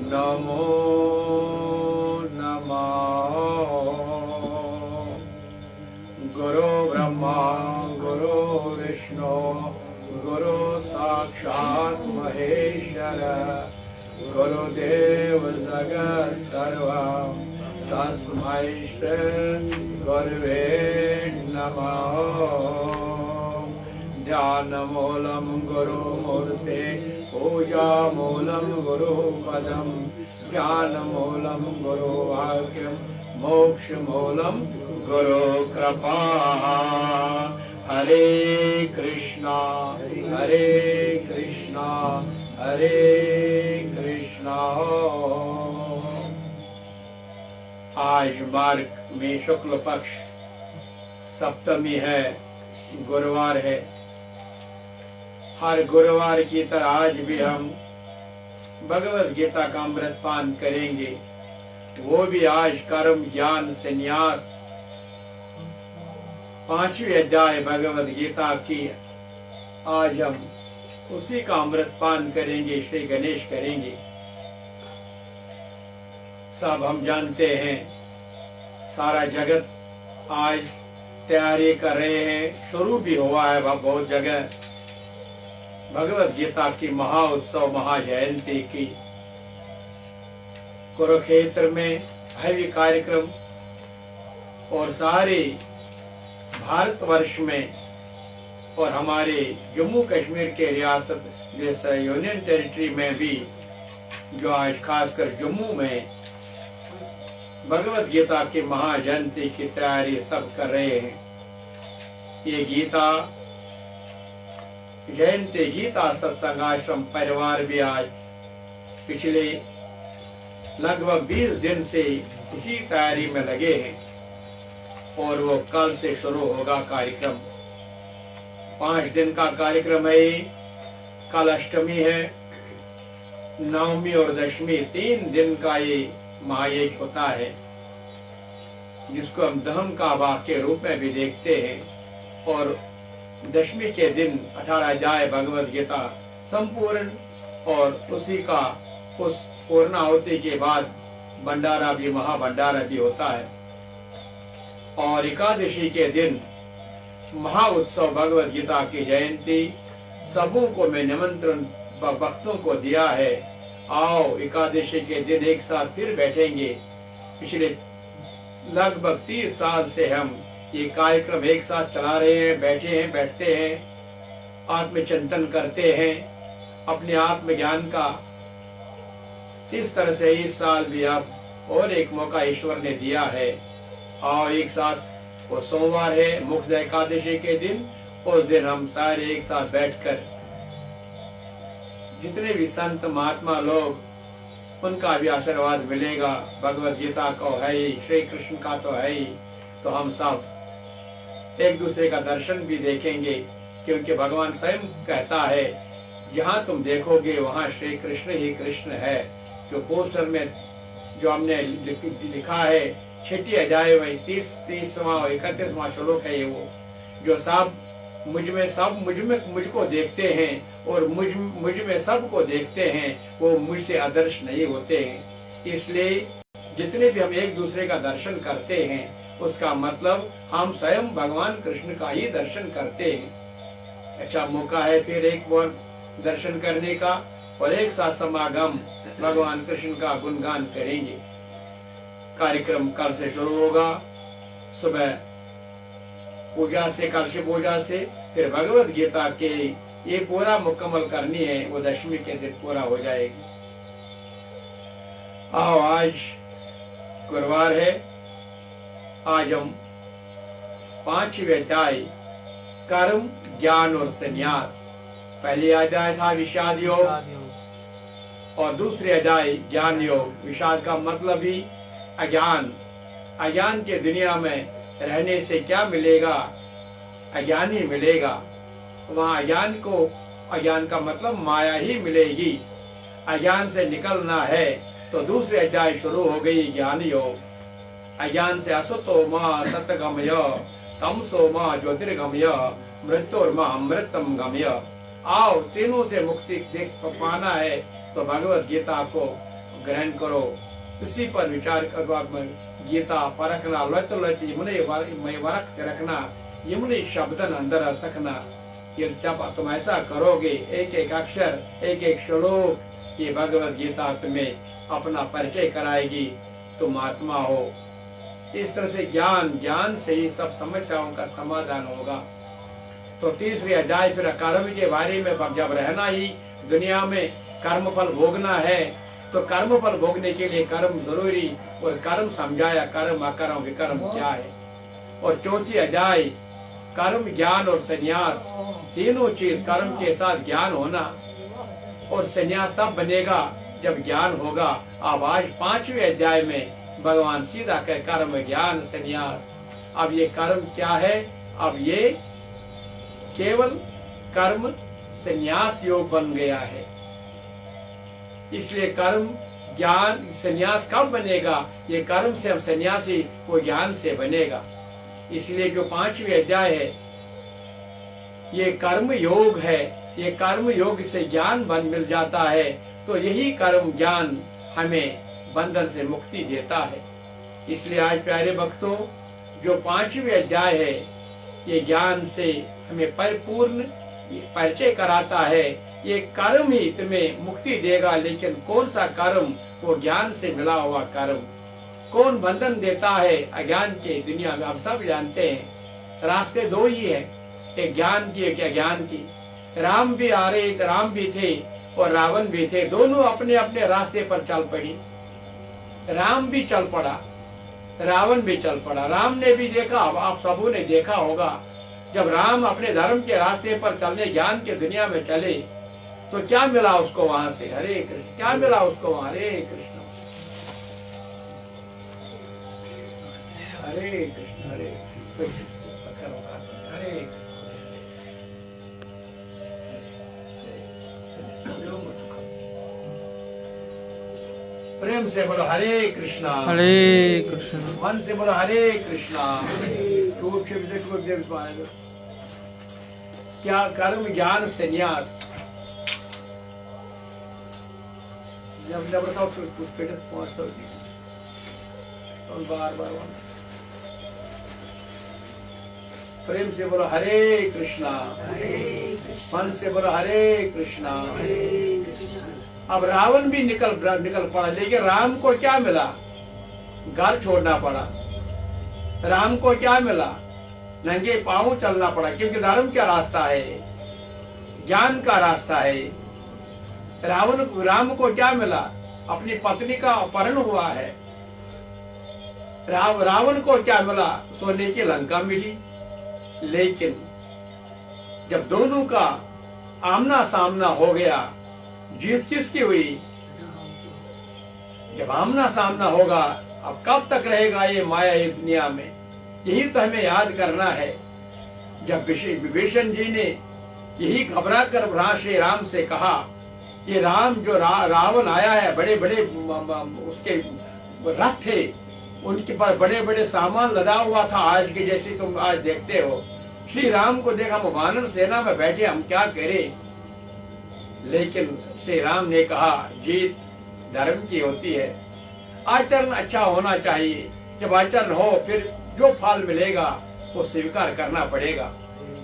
नमो नमः। गुरु ब्रह्मा गुरु विष्णु गुरु साक्षात् महेश्वर गुरुदेव जगत् सर्वं तस्मै श्री गुरवे नमः। ध्यानमूलं गुरुमूर्ते पूजामूलं गुरुपदं ज्ञानमूलं गुरुवाक्यं मोक्षमूलं गुरुकृपा। हरे कृष्णा हरे कृष्णा हरे कृष्णा। आज मार्ग में शुक्ल पक्ष सप्तमी है, गुरुवार है। हर गुरुवार की तरह आज भी हम भगवत गीता का अमृत पान करेंगे, वो भी आज कर्म ज्ञान संन्यास 5वें अध्याय भगवत गीता की आज हम उसी का अमृत पान करेंगे, श्री गणेश करेंगे। सब हम जानते हैं सारा जगत आज तैयारी कर रहे हैं, शुरू भी हुआ है बहुत जगह भगवत गीता की महाउत्सव महाजयंती की। कुरुक्षेत्र में भव्य कार्यक्रम और सारे भारतवर्ष में और हमारे जम्मू कश्मीर के रियासत जैसे यूनियन टेरिटरी में भी जो आज खासकर जम्मू में भगवत गीता की महाजयंती की तैयारी सब कर रहे हैं। ये गीता जयंती गीता सत्संग आश्रम परिवार भी आज पिछले लगभग 20 दिन से इसी तैयारी में लगे हैं और वो कल से शुरू होगा कार्यक्रम। 5 दिन का कार्यक्रम है। कल अष्टमी है, नवमी और दशमी 3 दिन का ये महायज्ञ होता है, जिसको हम दहम का भाग के रूप में भी देखते हैं। और दशमी के दिन 18 अध्याय भगवत गीता संपूर्ण और उसी का उस पूर्णाहुति के बाद भंडारा भी महाभंडारा भी होता है। और एकादशी के दिन महाउत्सव भगवत गीता की जयंती। सबों को मैं निमंत्रण भक्तों को दिया है, आओ एकादशी के दिन एक साथ फिर बैठेंगे। पिछले लगभग 30 साल से हम ये कार्यक्रम एक साथ चला रहे हैं, बैठते हैं, आत्मचिंतन करते हैं, अपने आत्मज्ञान का। इस तरह से इस साल भी अब और एक मौका ईश्वर ने दिया है। और एक साथ वो सोमवार है मुख्य एकादशी के दिन, उस दिन हम सारे एक साथ बैठकर जितने भी संत महात्मा लोग उनका भी आशीर्वाद मिलेगा। भगवत गीता को है ही, श्री कृष्ण का तो है ही, तो हम सब एक दूसरे का दर्शन भी देखेंगे, क्योंकि भगवान स्वयं कहता है जहाँ तुम देखोगे वहाँ श्री कृष्ण ही कृष्ण है। जो पोस्टर में जो हमने लिखा है 6 अध्याय में 30वां और 31वां श्लोक है, ये वो जो सब मुझको देखते हैं और मुझ में सबको देखते हैं, वो मुझसे आदर्श नहीं होते हैं। इसलिए जितने भी हम एक दूसरे का दर्शन करते हैं, उसका मतलब हम स्वयं भगवान कृष्ण का ही दर्शन करते हैं। अच्छा मौका है फिर एक बार दर्शन करने का और एक साथ समागम भगवान कृष्ण का गुणगान करेंगे। कार्यक्रम कल से शुरू होगा, सुबह पूजा से, कलश पूजा से, फिर भगवत गीता के ये पूरा मुकम्मल करनी है, वो दशमी के दिन पूरा हो जाएगी। आओ आज गुरुवार है, आज हम 5वें अध्याय कर्म ज्ञान और संन्यास। पहले अध्याय था विषाद योग और दूसरे अध्याय ज्ञान योग। विषाद का मतलब ही अज्ञान। अज्ञान के दुनिया में रहने से क्या मिलेगा? अज्ञान ही मिलेगा। वहाँ अज्ञान का मतलब माया ही मिलेगी। अज्ञान से निकलना है तो दूसरे अध्याय शुरू हो गई ज्ञान योग। अज्ञान से असतो मा सतगमय, तमसो मा ज्योतिर्गमय, मृत्योर्मा अमृतम गमय। आओ तीनों से मुक्ति देख पाना है तो भगवत गीता को ग्रहण करो, उसी पर विचार करो। गीता परखना लत लत यमुने वरख रखना, यमुने शब्दन अंदर सकना। ये जब तुम ऐसा करोगे, एक एक अक्षर एक एक श्लोक, ये भगवत गीता तुम्हें अपना परिचय कराएगी, तुम आत्मा हो। इस तरह से ज्ञान से ही सब समस्याओं का समाधान होगा। तो तीसरे अध्याय फिर कर्म के बारे में, जब रहना ही दुनिया में कर्म फल भोगना है तो कर्म फल भोगने के लिए कर्म जरूरी, और कर्म समझाया, कर्म अकर्म विकर्म क्या है। और चौथी अध्याय कर्म ज्ञान और संन्यास, तीनों चीज कर्म के साथ ज्ञान होना, और संन्यास तब बनेगा जब ज्ञान होगा। अब आज पांचवें अध्याय में भगवान सीधा कह कर्म ज्ञान संन्यास। अब ये कर्म क्या है? अब ये केवल कर्म संन्यास योग बन गया है। इसलिए कर्म ज्ञान संन्यास कब बनेगा? ये कर्म से हम सन्यासी, वो ज्ञान से बनेगा। इसलिए जो पांचवें अध्याय है ये कर्म योग है। ये कर्म योग से ज्ञान बन मिल जाता है, तो यही कर्म ज्ञान हमें बंधन से मुक्ति देता है। इसलिए आज प्यारे भक्तों, जो पांचवें अध्याय है ये ज्ञान से हमें परिपूर्ण परिचय कराता है। ये कर्म ही तुम्हें मुक्ति देगा, लेकिन कौन सा कर्म? वो ज्ञान से मिला हुआ कर्म। कौन बंधन देता है? अज्ञान के दुनिया में हम सब जानते हैं रास्ते दो ही है, एक ज्ञान की एक अज्ञान की। राम भी आ रहे, राम भी थे और रावण भी थे, दोनों अपने अपने रास्ते पर चल पड़ी। राम भी चल पड़ा, रावण भी चल पड़ा। राम ने भी देखा, आप सबों ने देखा होगा, जब राम अपने धर्म के रास्ते पर चलने ज्ञान के दुनिया में चले तो क्या मिला उसको वहां से? हरे कृष्ण। क्या मिला उसको वहां? हरे कृष्ण हरे कृष्ण हरे हरे। प्रेम से बोलो हरे कृष्णा हरे कृष्ण। मन से बोलो हरे कृष्णा। क्या कर्म ज्ञान संन्यास। जब बताओ पहुंचता बार बार प्रेम से बोलो हरे कृष्णा, मन से बोलो हरे कृष्णा। अब रावण भी निकल पड़ा, लेकिन राम को क्या मिला? घर छोड़ना पड़ा। राम को क्या मिला? नंगे पांव चलना पड़ा, क्योंकि धर्म क्या रास्ता है? ज्ञान का रास्ता है। राम को क्या मिला? अपनी पत्नी का अपहरण हुआ है। रावण को क्या मिला? सोने की लंका मिली। लेकिन जब दोनों का आमना सामना हो गया, जीत किसकी हुई? जब आमना सामना होगा, अब कब तक रहेगा ये माया ये दुनिया में? यही तो हमें याद करना है। जब विभीषण जी ने यही घबरा कर श्री राम से कहा, ये राम जो रावण आया है, बड़े बड़े उसके रथ थे, उनके पर बड़े बड़े सामान लदा हुआ था, आज के जैसे तुम आज देखते हो। श्री राम को देखा, हम वानर सेना में बैठे, हम क्या करें? लेकिन श्री राम ने कहा, जीत धर्म की होती है, आचरण अच्छा होना चाहिए। जब आचरण हो, फिर जो फल मिलेगा वो स्वीकार करना पड़ेगा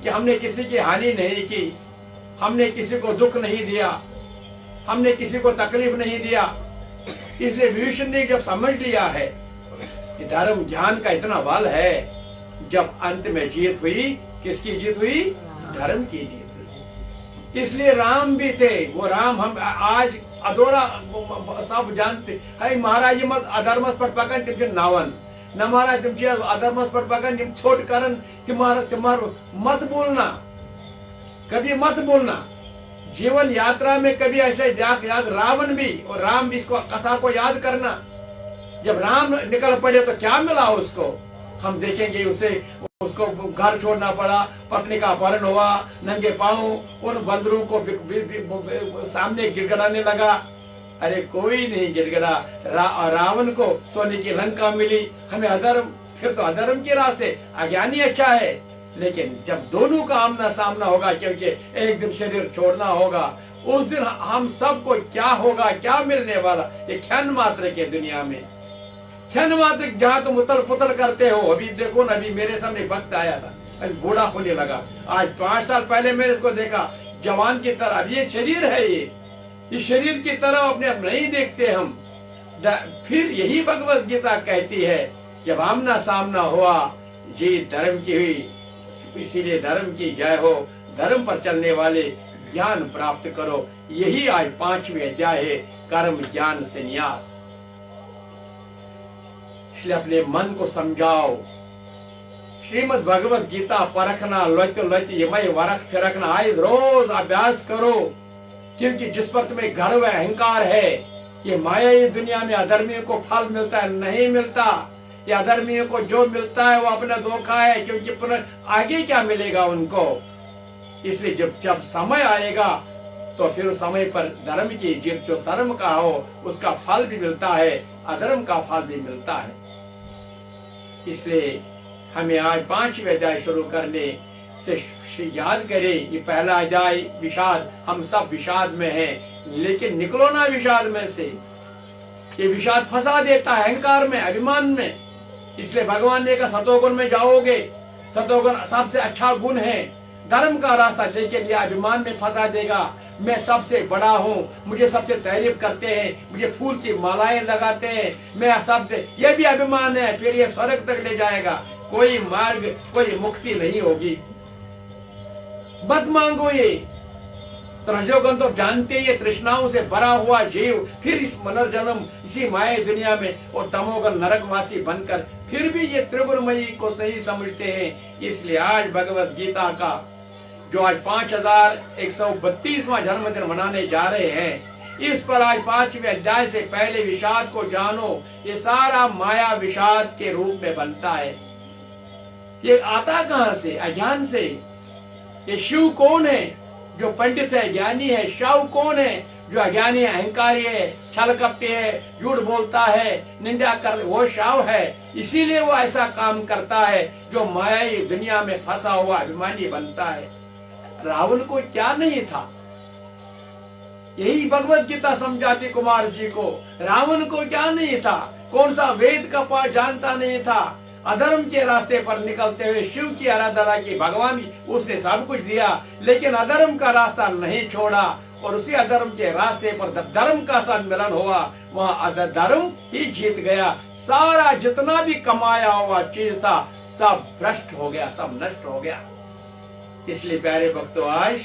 कि हमने किसी की हानि नहीं की, हमने किसी को दुख नहीं दिया, हमने किसी को तकलीफ नहीं दिया। इसलिए विभीषण ने जब समझ लिया है कि धर्म ज्ञान का इतना बल है, जब अंत में जीत हुई, किसकी जीत हुई? धर्म की जीत हुई। इसलिए राम भी थे, वो राम हम आज अधूरा सब जानते है। महाराज मत अधर्मस पर पकड़ तुम नावन न महाराज तुम अधर्मस पर पकड़ तुम छोट करन तुम्हार मत बोलना, कभी मत बोलना। जीवन यात्रा में कभी ऐसे याद रावण भी और राम भी इसको कथा को याद करना। जब राम निकल पड़े तो क्या मिला उसको? हम देखेंगे उसको घर छोड़ना पड़ा, पत्नी का अपहरण हुआ, नंगे पांव उन बंदरों को सामने गिड़गिड़ाने लगा। अरे कोई नहीं गिड़गिड़ा। रावण को सोने की लंका मिली। हमें अधर्म, फिर तो अधर्म के रास्ते। अज्ञानी अच्छा है, लेकिन जब दोनों का आमना सामना होगा, क्योंकि एक दिन शरीर छोड़ना होगा, उस दिन हम सबको क्या होगा, क्या मिलने वाला, ये क्षण मात्र के दुनिया में, क्षण मात्र जहाँ तुम उतल पुतल करते हो। अभी देखो ना, अभी मेरे सामने वक्त आया था, अभी बूढ़ा होने लगा। आज 5 साल पहले मैंने इसको देखा जवान की तरह। अब ये शरीर है, ये शरीर की तरह अपने आप नहीं देखते हम। फिर यही भगवत गीता कहती है, जब आमना सामना हुआ, जीत धर्म की हुई, इसीलिए धर्म की जय हो। धर्म पर चलने वाले ज्ञान प्राप्त करो। यही आज 5वें अध्याय है, कर्म ज्ञान संन्यास। इसलिए अपने मन को समझाओ। श्रीमद् भगवत गीता परखना, ये वरख फिरकना, आज रोज अभ्यास करो। क्योंकि जिस पर तुम्हें गर्व है, अहंकार है, ये मायाई दुनिया में अधर्मियों को फल मिलता है, नहीं मिलता। ये अधर्मियों को जो मिलता है वो अपना धोखा है, क्योंकि पुनः आगे क्या मिलेगा उनको। इसलिए जब समय आएगा तो फिर उस समय पर धर्म की जीत, जो धर्म का हो उसका फल भी मिलता है, अधर्म का फल भी मिलता है। इसलिए हमें आज 5वें अध्याय शुरू करने से याद करें, ये पहला अध्याय विषाद, हम सब विषाद में हैं, लेकिन निकलो ना विषाद में से। ये विषाद फंसा देता है अहंकार में, अभिमान में। इसलिए भगवान ने कहा सतोगुण में जाओगे, सतोगुण सबसे अच्छा गुण है, धर्म का रास्ता, लेकिन ये अभिमान में फंसा देगा। मैं सबसे बड़ा हूँ, मुझे सबसे तारीफ करते हैं, मुझे फूल की मालाएं लगाते हैं, मैं सबसे, ये भी अभिमान है। फिर ये स्वर्ग तक ले जाएगा, कोई मार्ग, कोई मुक्ति नहीं होगी। मत मांगो ये। तो रजोगुण तो जानते ही, तृष्णाओं से भरा हुआ जीव फिर इस पुनर्जन्म, इसी माया दुनिया में, और तमोगुण नरकवासी बनकर फिर भी ये त्रिगुणमयी को नहीं समझते हैं। इसलिए आज भगवत गीता का जो आज 5132वां जन्मदिन मनाने जा रहे हैं, इस पर आज 5वें अध्याय से पहले विषाद को जानो। ये सारा माया विषाद के रूप में बनता है। ये आता कहां से? अज्ञान से। ये शिव कौन है? जो पंडित है, ज्ञानी है। शव कौन है? जो अज्ञानी है, अहंकारी है, छल कपटी है, झूठ बोलता है, निंदा कर, वो शव है। इसीलिए वो ऐसा काम करता है, जो मायाई दुनिया में फंसा हुआ अभिमानी बनता है। रावण को क्या नहीं था? यही भगवत गीता समझाती कुमार जी को। रावण को क्या नहीं था? कौन सा वेद का पाठ जानता नहीं था? अधर्म के रास्ते पर निकलते हुए शिव की आराधना की, भगवान उसने सब कुछ दिया, लेकिन अधर्म का रास्ता नहीं छोड़ा। और उसी अधर्म के रास्ते पर जब धर्म का सम्मिलन हुआ, वहाँ धर्म ही जीत गया। सारा जितना भी कमाया हुआ चीज था, सब भ्रष्ट हो गया, सब नष्ट हो गया। इसलिए प्यारे भक्तों, आज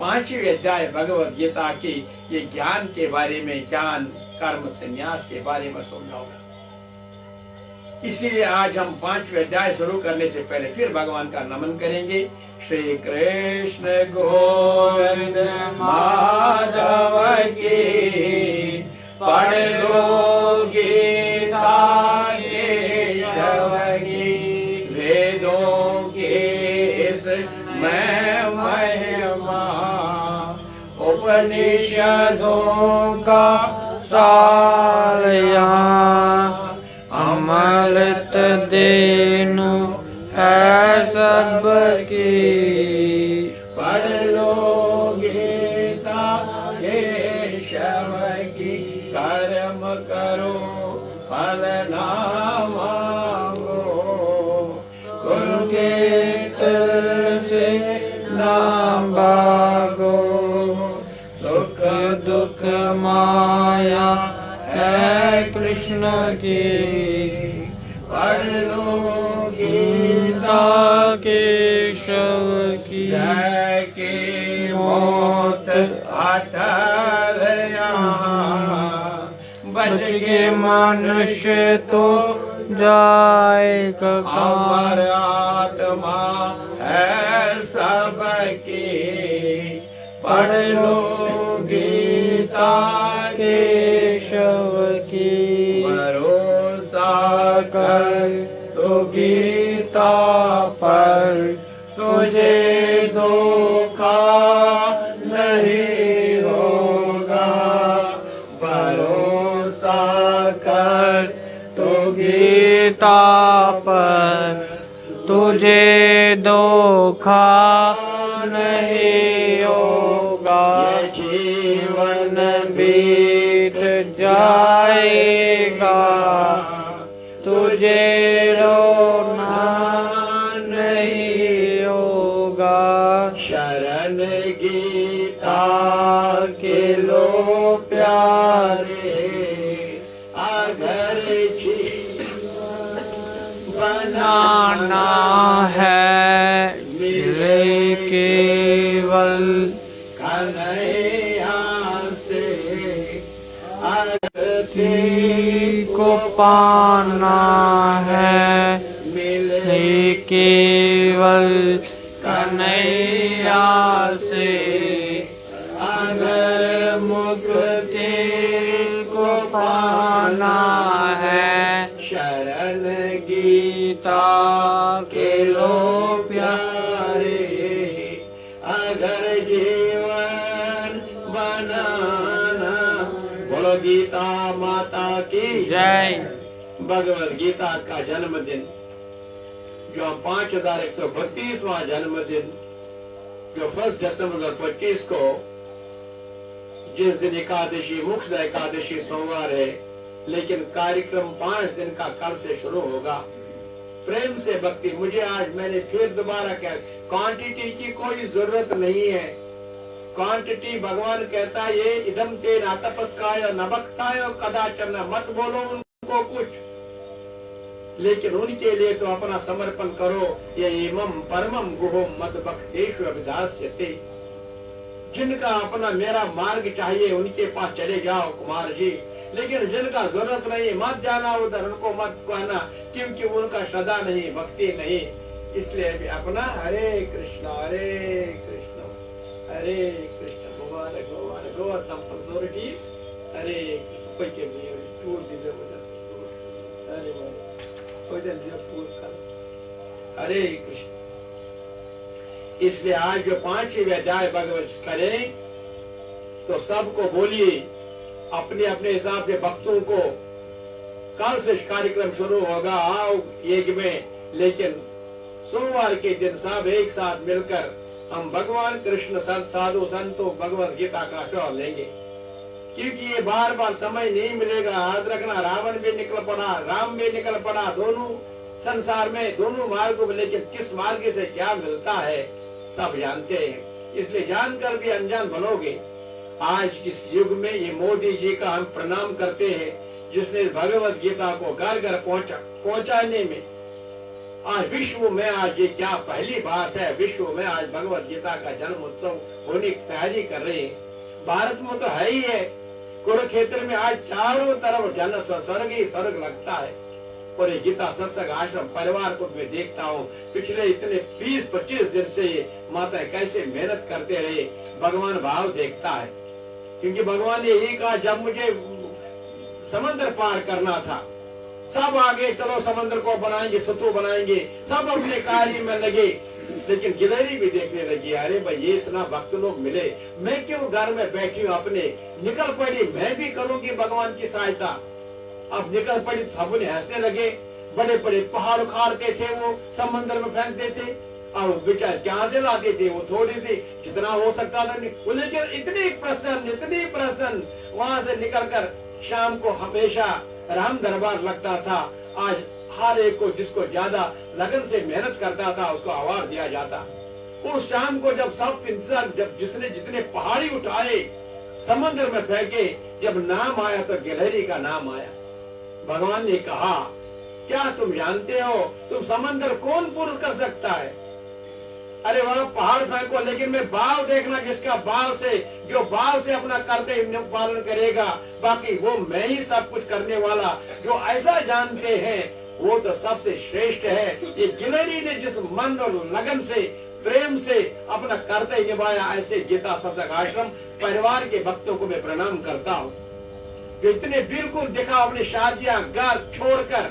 5वें अध्याय भगवत गीता की ये ज्ञान के बारे में, ज्ञान कर्म संन्यास के बारे में समझाऊंगा। इसीलिए आज हम 5वें अध्याय शुरू करने से पहले फिर भगवान का नमन करेंगे। श्री कृष्ण गोविंद माधव की, पढ़ लो गीता केशव की, वेदों के इस मैं महिमा, उपनिषदों का सार यहाँ, अमृत देनु है सबकी। पढ़ लो गीता केशव की, कर्म करो फल ना मांगो, कुल के तिल से ना भागो, सुख दुख माया है कृष्ण की। पढ़ लो गीता केशव की, जय की मौत अटल यहाँ, बच के मनुष्य तो जाएगा अमर आत्मा है सबकी। पढ़ लो गीता केशव की, भरोसा कर तो गीता पर, तुझे धोखा नहीं होगा। भरोसा कर तो गीता पर, तुझे धोखा धोखा नहीं होगा। ये जीवन बीत जाएगा, तुझे रोना नहीं होगा। शरण गीता के लो प्यारे, अगर जीवन बनाना है मिले केवल कन्हैया से, आरती को पाना है मिले केवल कन्हैया से। अगर मुक्ति को पाना है शरण गीता के लो प्यारे, अगर जीवन बनाना। बोलो गीता माता की जय। भगवद गीता का जन्मदिन, जो हम 5132वां जन्मदिन, जो 1 दिसंबर 2025 को, जिस दिन एकादशी मुख्य एकादशी सोमवार है, लेकिन कार्यक्रम 5 दिन का कल से शुरू होगा। प्रेम से भक्ति, मुझे आज मैंने फिर दोबारा कहा, क्वांटिटी की कोई जरूरत नहीं है। क्वांटिटी भगवान कहता है ये इदम ते न तपस्काय न भक्ताय कदाचन, मत बोलो उनको कुछ, लेकिन उनके लिए तो अपना समर्पण करो। ये इमम परमम गुहोम मद भक्तेषु अभिधास्यते। जिनका अपना मेरा मार्ग चाहिए उनके पास चले जाओ कुमार जी, लेकिन जिनका जरूरत नहीं मत जाना उधर, उनको मत कहना, क्योंकि उनका श्रद्धा नहीं, भक्ति नहीं। इसलिए भी अपना हरे कृष्ण हरे कृष्ण भगवान भगवान गोवा संपल्सोरिटी हरे कोई के भी टूर दिसे हरे कोई दिन दिया पूर कर हरे कृष्ण। इसलिए आज जो 5वीं अध्याय भगवत करें तो सबको बोलिए, अपने अपने हिसाब से भक्तों को। कल से कार्यक्रम शुरू होगा, आओ एक में, लेकिन सोमवार के दिन सब एक साथ मिलकर हम भगवान कृष्ण साधु संतों भगवत गीता का आशीर्वाद लेंगे, क्योंकि ये बार बार समय नहीं मिलेगा। याद रखना, रावण भी निकल पड़ा, राम भी निकल पड़ा, दोनों संसार में दोनों मार्गों में, लेकिन किस मार्ग से क्या मिलता है सब जानते हैं। इसलिए जानकर भी अनजान बनोगे। आज इस युग में ये मोदी जी का हम प्रणाम करते हैं, जिसने भगवत गीता को घर घर पहुंचाने में आज विश्व में, आज ये क्या पहली बात है, विश्व में आज भगवत गीता का जन्म उत्सव होने की तैयारी कर रहे हैं। भारत में तो है ही है, कुरुक्षेत्र में आज चारों तरफ जन स्वर्ग ही स्वर्ग लगता है। और ये गीता सत्संग आश्रम परिवार को मैं देखता हूँ, पिछले इतने 20-25 दिन से ये माता कैसे मेहनत करते रहे, भगवान भाव देखता है। क्योंकि भगवान ने यही कहा, जब मुझे समंदर पार करना था, सब आगे चलो समंदर को बनाएंगे, सतु बनाएंगे, सब अपने कार्य में लगे, लेकिन गिलहरी भी देखने लगी, अरे भाई ये इतना भक्त लोग मिले, मैं क्यों घर में बैठी हूँ अपने, निकल पड़ी, मैं भी करूंगी भगवान की सहायता। अब निकल पड़ी, सबने हंसने लगे, बड़े बड़े पहाड़ उखाड़ते थे, वो समंदर में फेंकते थे, और बेचारे क्या से लाते थे, वो थोड़ी सी जितना हो सकता था, लेकिन इतनी प्रसन्न वहां से निकलकर शाम को हमेशा राम दरबार लगता था। आज हर एक को, जिसको ज्यादा लगन से मेहनत करता था, उसको अवार्ड दिया जाता। उस शाम को जब सब इंसान, जब जिसने जितने पहाड़ी उठाए समंदर में फेंके, जब नाम आया तो गिलहरी का नाम आया। भगवान ने कहा, क्या तुम जानते हो, तुम समंदर कौन पूर्ण कर सकता है? अरे वह पहाड़ फेंको, लेकिन मैं बाल देखना, जिसका बाल से, जो बाल से अपना करते पालन करेगा, बाकी वो मैं ही सब कुछ करने वाला, जो ऐसा जानते हैं वो तो सबसे श्रेष्ठ है। ये गिलहरी ने जिस मन और लगन से, प्रेम से अपना कर्तव्य निभाया, ऐसे गीता सत्संग आश्रम परिवार के भक्तों को मैं प्रणाम करता हूँ, जो इतने बिल्कुल देखा अपनी शादियां घर छोड़कर,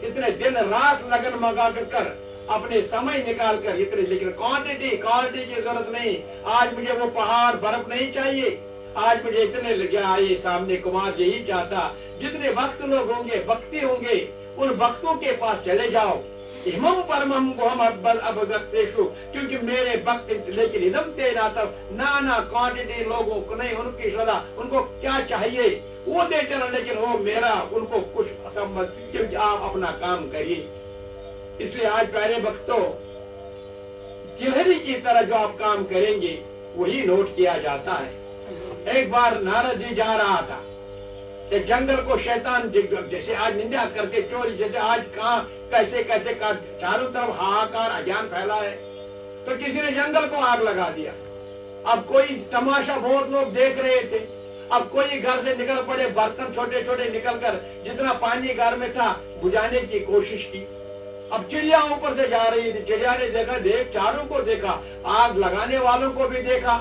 इतने दिन रात लगन मगा कर अपने समय निकाल कर इतने, लेकिन क्वांटिटी की जरूरत नहीं। आज मुझे वो पहाड़ बर्फ नहीं चाहिए, आज मुझे इतने लगे आए सामने कुमार यही चाहता, जितने भक्त लोग होंगे, भक्ति होंगे, उन भक्तों के पास चले जाओ, इमम परमम गोहम अबगतेशु, क्योंकि मेरे भक्त, लेकिन इदम तेरा तब नाना क्वांटिटी लोगों को नहीं, उनकी श्रद्धा, उनको क्या चाहिए वो देते रहो, लेकिन वो मेरा उनको कुछ असंबद्ध, क्योंकि आप अपना काम करिए। इसलिए आज प्यारे भक्तों, गिलहरी की तरह जो आप काम करेंगे वही नोट किया जाता है। एक बार नारद जी जा रहा था एक जंगल को, शैतान जैसे आज निंदा करके चोरी, जैसे आज कहाँ कैसे कैसे का चारों तरफ हाहाकार अज्ञान फैला है, तो किसी ने जंगल को आग लगा दिया। अब कोई तमाशा बहुत लोग देख रहे थे। अब कोई घर से निकल पड़े, बर्तन छोटे छोटे निकलकर जितना पानी घर में था बुझाने की कोशिश की। अब चिड़िया ऊपर से जा रही थी, चिड़िया ने देखा, चारों को देखा, आग लगाने वालों को भी देखा,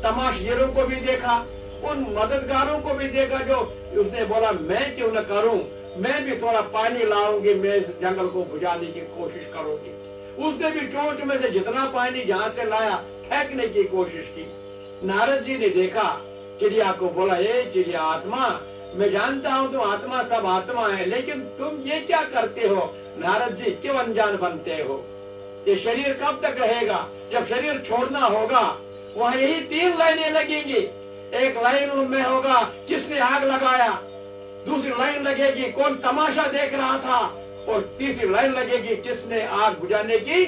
तमाशगीरों को भी देखा, उन मददगारों को भी देखा। जो उसने बोला मैं क्यों न करूं, मैं भी थोड़ा पानी लाऊंगी, मैं इस जंगल को बुझाने की कोशिश करूंगी। उसने भी चोंच में से जितना पानी जहां से लाया फेंकने की कोशिश की। नारद जी ने देखा, चिड़िया को बोला, ए चिड़िया आत्मा, मैं जानता हूँ तुम आत्मा, सब आत्मा है, लेकिन तुम ये क्या करते हो? नारद जी क्यों अनजान बनते हो? ये शरीर कब तक रहेगा? जब शरीर छोड़ना होगा वहाँ यही 3 लाइनें लगेंगी। एक लाइन में होगा किसने आग लगाया, दूसरी लाइन लगेगी कौन तमाशा देख रहा था, और तीसरी लाइन लगेगी किसने आग बुझाने की।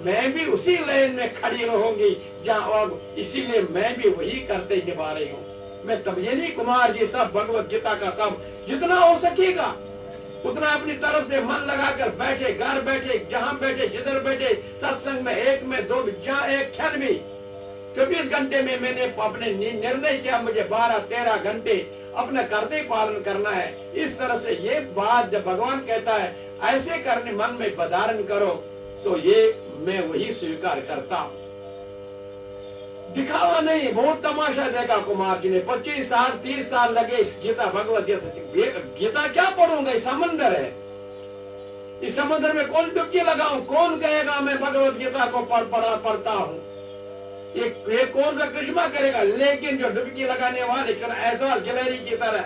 मैं भी उसी लाइन में खड़ी रहूंगी जहाँ, और इसीलिए मैं भी वही करते निभा रही हूँ। मैं तबयनी कुमार जी सब भगवत गीता का सब जितना हो सकेगा उतना अपनी तरफ से मन लगाकर बैठे, घर बैठे, जहाँ बैठे, जिधर बैठे, सत्संग में 1 में 2 में, जहाँ एक क्षण भी 24 घंटे में मैंने अपने निर्णय किया, मुझे 12-13 घंटे अपने कर्तव्य पालन करना है। इस तरह से ये बात जब भगवान कहता है ऐसे करने मन में पधारण करो, तो ये मैं वही स्वीकार करता हूँ। दिखावा नहीं, बहुत तमाशा देखा कुमार जी ने। 25 साल 30 साल लगे इस गीता भगवत गीता क्या पढ़ूंगा, इस समंदर है, इस समुद्र में कौन डुबकी लगाऊं? कौन कहेगा मैं भगवत गीता को पढ़ता हूँ? ये कौन सा करिश्मा करेगा? लेकिन जो डुबकी लगाने वाले ऐसा गिलहरी की तरह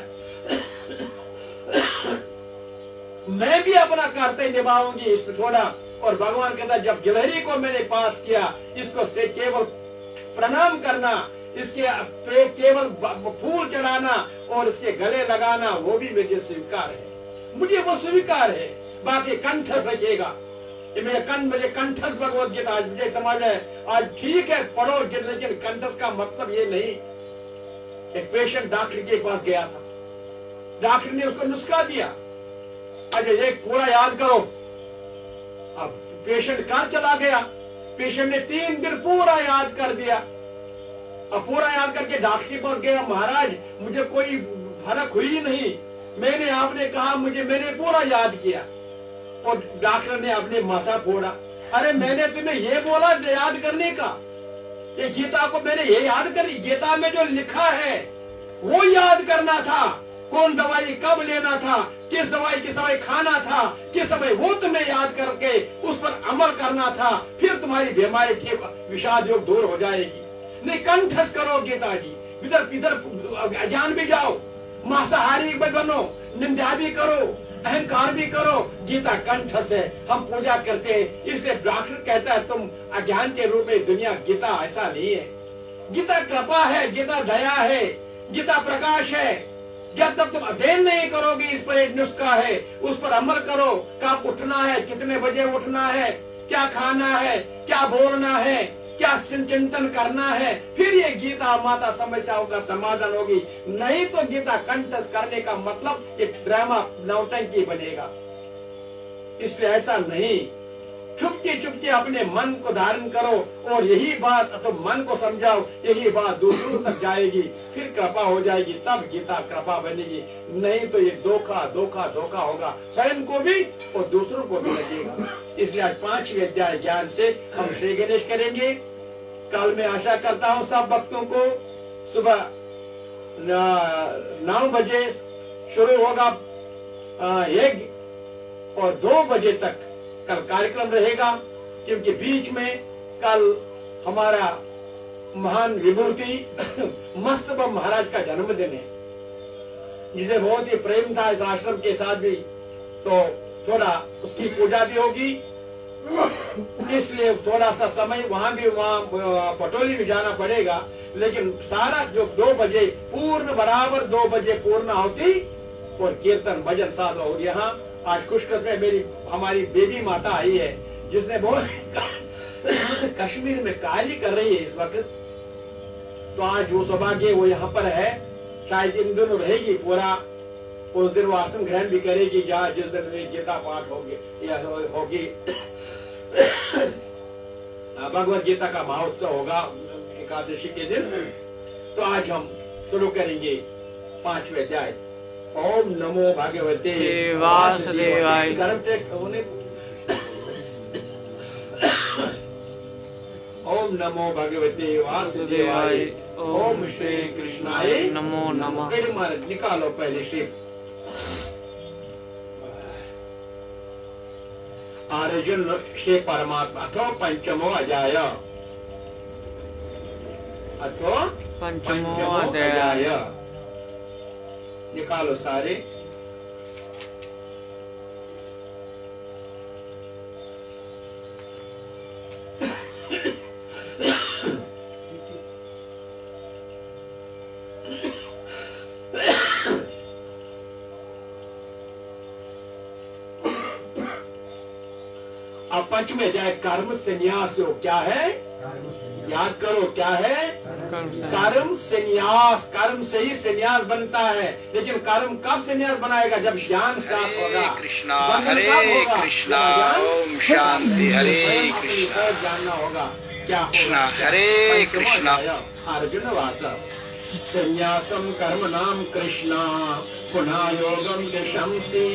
मैं भी अपना कर्तव्य निभाऊंगी इसमें थोड़ा। और भगवान कहता है जब गिलहरी को मैंने पास किया, इसको से केवल प्रणाम करना, इसके पे केवल फूल चढ़ाना और इसके गले लगाना, वो भी मुझे स्वीकार है, मुझे वो स्वीकार है। बाकी कंठस्थ रखिएगा, मुझे कंठस्थ भगवत गीता आज मुझे समझ है। आज ठीक है पढ़ो, लेकिन कंठस्थ का मतलब ये नहीं। एक पेशेंट डॉक्टर के पास गया था, डॉक्टर ने उसको नुस्खा दिया, अच्छा एक पूरा याद करो। अब पेशेंट कहाँ चला गया? पेशेंट ने 3 दिन पूरा याद कर दिया। अब पूरा याद करके डॉक्टर के पास गया, महाराज मुझे कोई फर्क हुई नहीं, मैंने आपने कहा मुझे, मैंने पूरा याद किया। और डॉक्टर ने अपने माथा फोड़ा, अरे मैंने तुम्हें ये बोला याद करने का, ये गीता को मैंने ये याद करी, गीता में जो लिखा है वो याद करना था। कौन दवाई कब लेना था, किस दवाई की समय खाना था, किस समय, वो तुम्हें याद करके उस पर अमल करना था, फिर तुम्हारी बीमारी ठीक, विषाद योग दूर हो जाएगी। नहीं कंठस्थ करो गीता जी, इधर इधर अज्ञान भी जाओ, मांसाहारी भी बनो, निंदा भी करो, अहंकार भी करो, गीता कंठस्थ है, हम पूजा करते हैं। इसलिए डॉक्टर कहता है तुम अज्ञान के रूप में दुनिया, गीता ऐसा नहीं है। गीता कृपा है, गीता दया है, गीता प्रकाश है। जब तक तुम अध्ययन नहीं करोगे, इस पर एक नुस्खा है, उस पर अमल करो, कब उठना है, कितने बजे उठना है, क्या खाना है, क्या बोलना है, क्या चिंतन करना है, फिर ये गीता माता समस्याओं का समाधान होगी। नहीं तो गीता कंठस्थ करने का मतलब एक ड्रामा नौटंकी बनेगा। इसलिए ऐसा नहीं, चुपके चुपके अपने मन को धारण करो और यही बात तो मन को समझाओ, यही बात दूसरों तक जाएगी, फिर कृपा हो जाएगी, तब गीता कृपा बनेगी। नहीं तो ये धोखा धोखा धोखा होगा, स्वयं को भी और दूसरों को भी लगेगा। इसलिए आज 5वें अध्याय ज्ञान से हम श्री गणेश करेंगे। कल मैं आशा करता हूँ सब भक्तों को सुबह 9 बजे शुरू होगा 1 और 2 बजे तक कल कार्यक्रम रहेगा, क्योंकि बीच में कल हमारा महान विभूति मस्तबा महाराज का जन्मदिन है, जिसे बहुत ही प्रेम था इस आश्रम के साथ भी। तो थोड़ा उसकी पूजा भी होगी, इसलिए थोड़ा सा समय वहां पटोली भी जाना पड़ेगा। लेकिन सारा जो 2 बजे पूर्ण बराबर 2 बजे पूर्ण होती और कीर्तन भजन साथ। और यहाँ आज खुशकिस्मत मेरी हमारी बेबी माता आई है जिसने बहुत कश्मीर में कार्य कर रही है इस वक्त। तो आज वो सौभाग्य वो यहाँ पर है, शायद इन दिनों रहेगी पूरा। उस दिन वो आसन ग्रहण भी करेगी जहाँ जिस दिन गीता पाठ होगी भगवत गीता का महोत्सव होगा एकादशी के दिन। तो आज हम शुरू करेंगे 5वें अध्याय। ओम नमो भगवते वासुदेवाय। ओम नमो भगवते वासुदेवाय। ओम श्री कृष्णाय नमो नमः। निकालो पहले श्री अर्जुन श्री परमात्मा अथो पंचमो अध्याय। अथो पंचमो अध्याय। निकालो सारे। अब पंचमें अध्याय कर्म संन्यास क्या है? याद करो क्या है? कर्म संन्यास। कर्म से ही संन्यास बनता है, लेकिन कर्म कब संन्यास बनाएगा? जब ज्ञान प्राप्त होगा। कृष्णा हरे कृष्णा ओम शांति हरे कृष्णा। जानना होगा क्या कृष्णा हरे कृष्णा। अर्जुन वाचा संन्यासम कर्म नाम कृष्णा पुनः योगम शंसी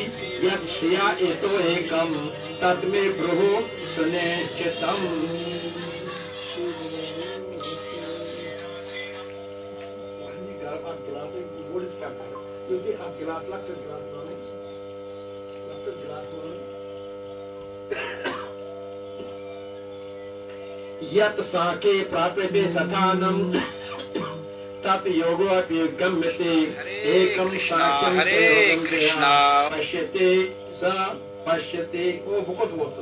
यत् श्रिया एतो एकम तद्मे ब्रुहु सुनिश्चितम। यत् साके प्राप्यते सथानम तत् योगो अपि गम्यते एकम साख्यम हरे कृष्णा। पश्यते स पश्यते। ओ बहुत बहुत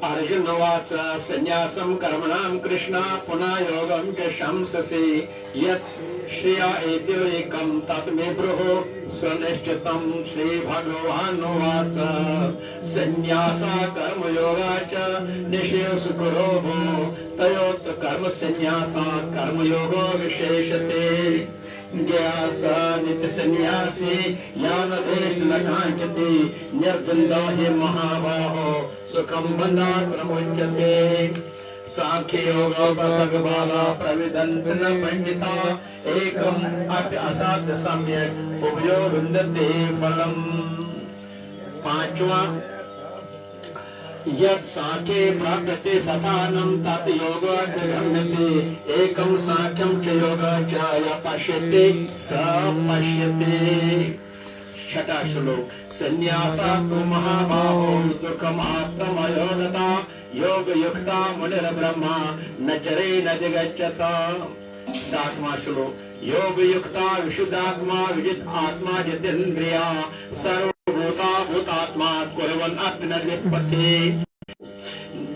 अर्जुन उवाच संन्यासं कर्मणां कृष्ण पुनः योगं च शंससि यत् श्रिया एतो एकं तत् मे ब्रुहि सुनिश्चितं। श्रीभगवान् उवाच संन्यासा कर्मयोगा च निश्चयो सुकरो भो तयोत् कर्म संन्यासात् कर्मयोगो विशेषते। ज्ञासा नित्य सन्यासी यावदेश न कांचते निर्द्वंद्व हि महाबाहो सुखम बंधात् प्रमुच्यते। सांख्य योग भगवाला प्रविदन्त न पंडिता एकम अट असाध्य सम्यक उभयो विन्दते फलम। 5वां यत् सांख्ये प्राप्यते सथानं तत् योगात् गम्यते एकं सांख्यं च योगः च यः पश्यते स पश्यते। 6वां श्लोक संन्यासात् तु महाबाहो दुःखम् आत्मयो दता योग युक्ता मुनिर्ब्रह्मा न चरे न जगच्छत। 7वां श्लोक योग युक्ता विशुद्धात्मा विजित आत्मा जितेन्द्रिया सर्वभूता भूतात्मा कुर्वन् अपि न लिप्यते।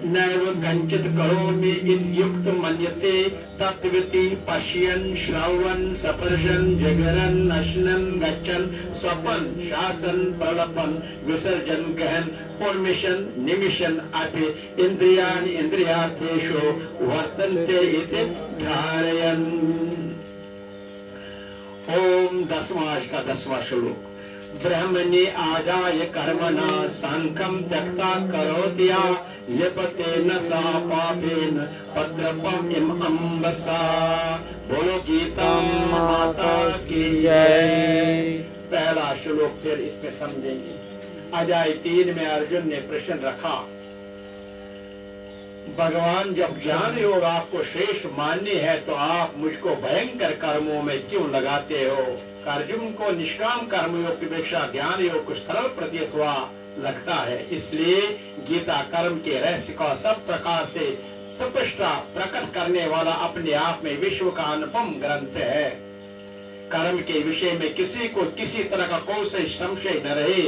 नैव कञ्चित् करोमि इत्युक्त मन्यते तत्त्वति पश्यन् श्रवन् स्पर्शन् जगरन् अश्नन् गच्छन् स्वपन् शासन् प्रलपन् विसर्जन् गहन् उन्मिषन् निमिषन् अपि इन्द्रियाणि इन्द्रियार्थेषु वर्तन्ते इति धारयन्। ओम 10वां श्लोक ब्रह्मणि आदाय कर्मणा संकम त्यक्ता करोति या लिपते न सा पापेन पत्रपम इम अम्बसा। बोलो गीता माता की जय। पहला श्लोक फिर इसमें समझेंगे। अध्याय 3 में अर्जुन ने प्रश्न रखा भगवान जब ज्ञान योग आपको श्रेष्ठ मान्य है तो आप मुझको भयंकर कर्मों में क्यों लगाते हो? अर्जुन को निष्काम कर्म योग की अपेक्षा ज्ञान योग को सरल प्रतीत हुआ लगता है। इसलिए गीता कर्म के रहस्य को सब प्रकार से स्पष्ट प्रकट करने वाला अपने आप में विश्व का अनुपम ग्रंथ है। कर्म के विषय में किसी को किसी तरह का कोई से संशय न रहे।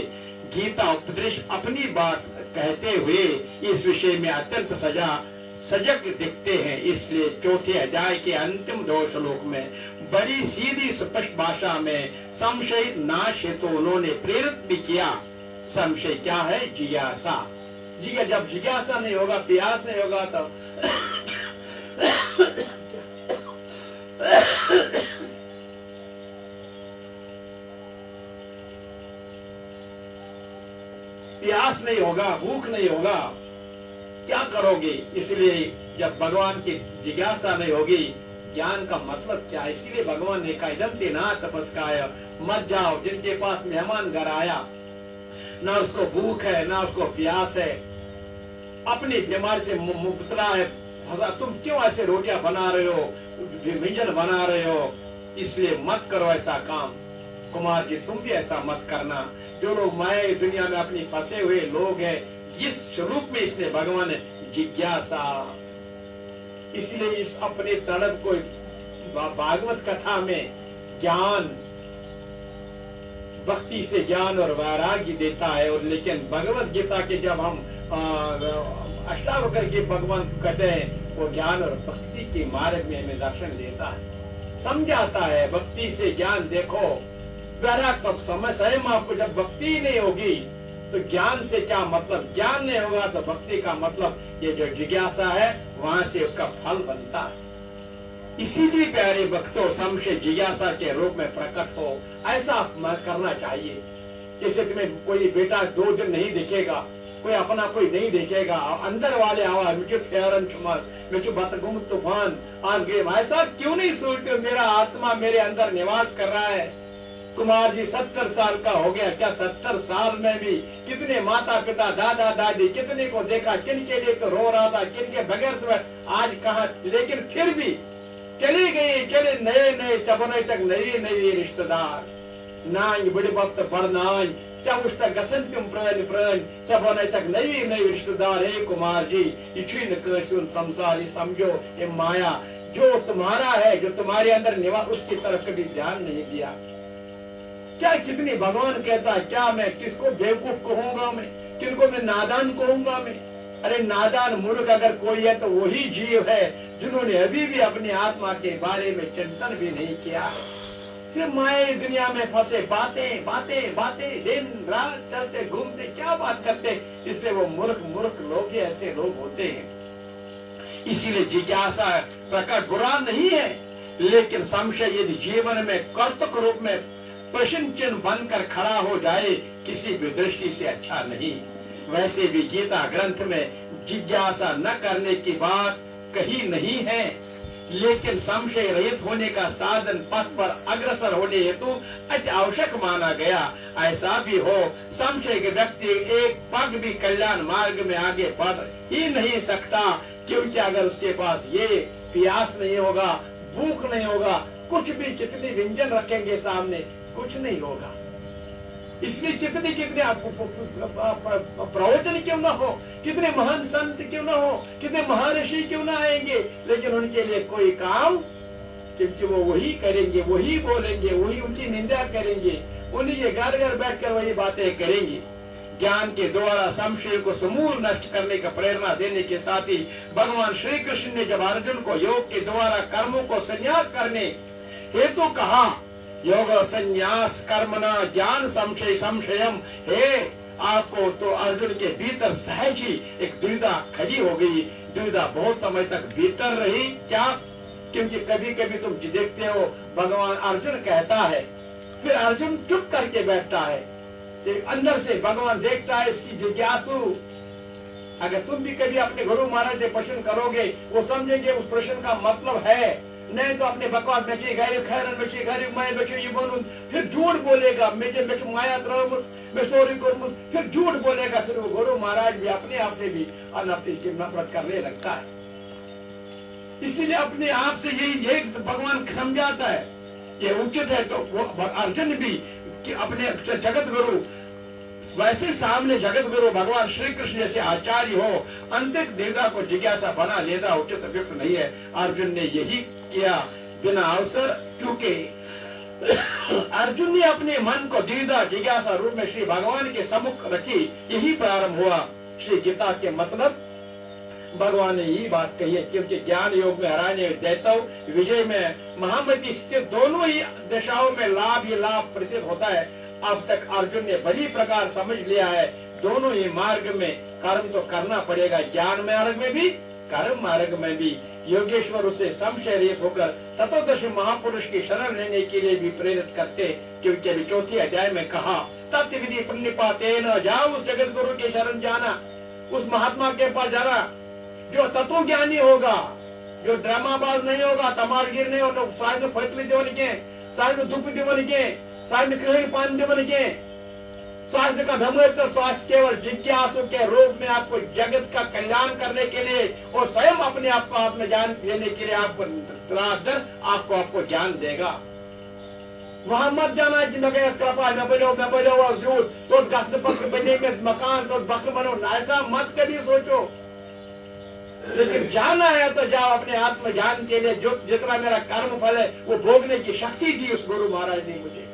गीता उपदेश अपनी बात कहते हुए इस विषय में अत्यंत सजग दिखते हैं। इसलिए चौथे अध्याय के अंतिम 2 श्लोक में बड़ी सीधी स्पष्ट भाषा में संशय नाश हेतु उन्होंने प्रेरित भी किया। संशय क्या है? जिज्ञासा। जब जिज्ञासा नहीं होगा, प्यास नहीं होगा तो प्यास नहीं होगा, भूख नहीं होगा, क्या करोगे? इसलिए जब भगवान की जिज्ञासा नहीं होगी, ज्ञान का मतलब क्या? इसीलिए भगवान ने कहा इदं ते न तपस्काय, मत जाओ जिनके पास मेहमान घर आया, ना उसको भूख है ना उसको प्यास है, अपनी बीमारी से मुबतला है, तुम क्यों ऐसे रोटियां बना रहे हो, व्यंजन बना रहे हो? इसलिए मत करो ऐसा काम। कुमार जी तुम भी ऐसा मत करना। जो लोग माया दुनिया में अपनी फंसे हुए लोग हैं, इस स्वरूप में इसने भगवान ने जिज्ञासा, इसलिए इस अपने तड़प को भागवत कथा में ज्ञान, भक्ति से ज्ञान और वैराग्य देता है। और लेकिन भगवत गीता के जब हम अष्टावक्र के भगवान कहते हैं, वो ज्ञान और भक्ति के मार्ग में हमें दर्शन देता है, समझाता है। भक्ति से ज्ञान देखो, वैराग सब समय स्वयं आपको जब भक्ति ही नहीं होगी तो ज्ञान से क्या मतलब? ज्ञान नहीं होगा तो भक्ति का मतलब ये जो जिज्ञासा है वहां से उसका फल बनता है। इसीलिए प्यारे भक्तों, संशय जिज्ञासा के रूप में प्रकट हो, ऐसा करना चाहिए। जैसे तुम्हें कोई बेटा 2 दिन नहीं दिखेगा, कोई अपना कोई नहीं देखेगा, अंदर वाले आवाज मुझे फेरन चुमर, मुझे बतगुम तूफान आज गए, ऐसा क्यों नहीं सोचते हो? मेरा आत्मा मेरे अंदर निवास कर रहा है। कुमार जी 70 साल का हो गया, क्या 70 साल में भी कितने माता पिता दादा दादी कितने को देखा, किनके लिए तो रो रहा था, किनके बगैर तो आज कहा, लेकिन फिर भी चले गए, चले नए नए चबने तक नए नए रिश्तेदार, नांग बड़े वक्त बड़नांग चौष तक गसन तुम प्रण चबने तक नए नए रिश्तेदार है। कुमार जी इच्छुन कैसे संसारी समझो ये माया जो तुम्हारा है, जो तुम्हारे अंदर निवास, उसकी तरफ कभी ध्यान नहीं दिया। क्या कितनी भगवान कहता है, क्या मैं किसको बेवकूफ कहूंगा, मैं किनको मैं नादान कहूंगा मैं? अरे नादान मूर्ख अगर कोई है तो वही जीव है जिन्होंने अभी भी अपनी आत्मा के बारे में चिंतन भी नहीं किया, सिर्फ माया दुनिया में फंसे, बातें बातें बातें दिन रात चलते घूमते, क्या बात करते। इसलिए वो मूर्ख लोग ही ऐसे लोग होते हैं। इसीलिए जिज्ञासा प्रकट बुरा नहीं है, लेकिन संशय यदि जीवन में कर्तव्य रूप में प्रश्न चिन्ह बनकर खड़ा हो जाए, किसी भी दृष्टि से अच्छा नहीं। वैसे भी गीता ग्रंथ में जिज्ञासा न करने की बात कही नहीं है, लेकिन संशय रहित होने का साधन पथ पर अग्रसर होने हेतु अति आवश्यक माना गया। ऐसा भी हो, संशय के व्यक्ति एक पग भी कल्याण मार्ग में आगे बढ़ ही नहीं सकता, क्योंकि अगर उसके पास ये प्यास नहीं होगा, भूख नहीं होगा, कुछ भी कितने व्यंजन रखेंगे सामने, कुछ नहीं होगा। इसलिए कितने प्रवचन क्यों ना हो, कितने महान संत क्यों ना हो, कितने महर्षि क्यों ना आएंगे, लेकिन उनके लिए कोई काम, क्योंकि वो वही करेंगे, वही बोलेंगे, वही उनकी निंदा करेंगे, उन्हीं के घर घर बैठकर वही बातें करेंगे। ज्ञान के द्वारा संशय को समूल नष्ट करने का प्रेरणा देने के साथ ही भगवान श्री कृष्ण ने जब अर्जुन को योग के द्वारा कर्मों को संन्यास करने हेतु कहा, योग संन्यास कर्मणा ज्ञान संशय संशयम, हे आपको तो अर्जुन के भीतर सहज ही एक दुविधा खड़ी हो गई। दुविधा बहुत समय तक भीतर रही, क्या? क्योंकि कभी कभी तुम देखते हो भगवान अर्जुन कहता है, फिर अर्जुन चुप करके बैठता है, अंदर से भगवान देखता है इसकी जिज्ञासु। अगर तुम भी कभी अपने गुरु महाराज से प्रश्न करोगे, वो समझेंगे उस प्रश्न का मतलब है, नहीं तो अपने बकवास बचे घर खैरन बचे घर मैं बचे ये बोलूं, फिर झूठ बोलेगा मैं माया द्रवमुस मैं सोरी कुरमुस, फिर झूठ बोलेगा। फिर वो गुरु महाराज भी अपने आप से भी अनपति की नफरत करने लगता है। इसीलिए अपने आप से यही भगवान समझाता है, ये उचित है। तो वो अर्जुन भी कि अपने जगत गुरु, वैसे सामने जगत गुरु भगवान श्री कृष्ण जैसे आचार्य हो, अंतिक देवता को जिज्ञासा बना लेना उचित उपयुक्त नहीं है। अर्जुन ने यही किया बिना अवसर चूके। अर्जुन ने अपने मन को दीदा जिज्ञासा रूप में श्री भगवान के सम्मुख रखी। यही प्रारंभ हुआ श्री गीता के मतलब। भगवान ने यही बात कही है, क्योंकि ज्ञान योग में हराने दैतव विजय में महामति स्थित दोनों ही दिशाओं में लाभ ही लाभ प्रतीत होता है। अब तक अर्जुन ने भली प्रकार समझ लिया है, दोनों ही मार्ग में कर्म तो करना पड़ेगा, ज्ञान मार्ग में भी कर्म मार्ग में भी। योगेश्वर उसे संशय रहित होकर तत्वदर्शी महापुरुष की शरण लेने के लिए भी प्रेरित करते, क्योंकि अभी चौथे अध्याय में कहा तत्व विधि प्रणिपातेन, जाओ उस जगत गुरु की शरण जाना, उस महात्मा के पास जाना जो तत्व ज्ञानी होगा, जो ड्रामाबाज नहीं होगा, तमाशगीर नहीं होगा, साथ में फैसले देवन के, साथ में दुख देवन के, साथ में कृष्ण पान देवन के, स्वास्थ्य का धर्मेश्वर स्वास्थ्य केवल जिज्ञासु के रूप में आपको जगत का कल्याण करने के लिए और स्वयं अपने आप को आत्मज्ञान देने के लिए आपको ज्ञान देगा। वहां मत जाना कि मैं बोलो झूठ तो गस्त पक्ष बने में मकान तो बकर बनो, ऐसा मत कभी सोचो। लेकिन जाना है तो जाओ अपने आत्मज्ञान के लिए। जो जितना मेरा कर्म फल है वो भोगने की शक्ति दी उस गुरु महाराज ने मुझे,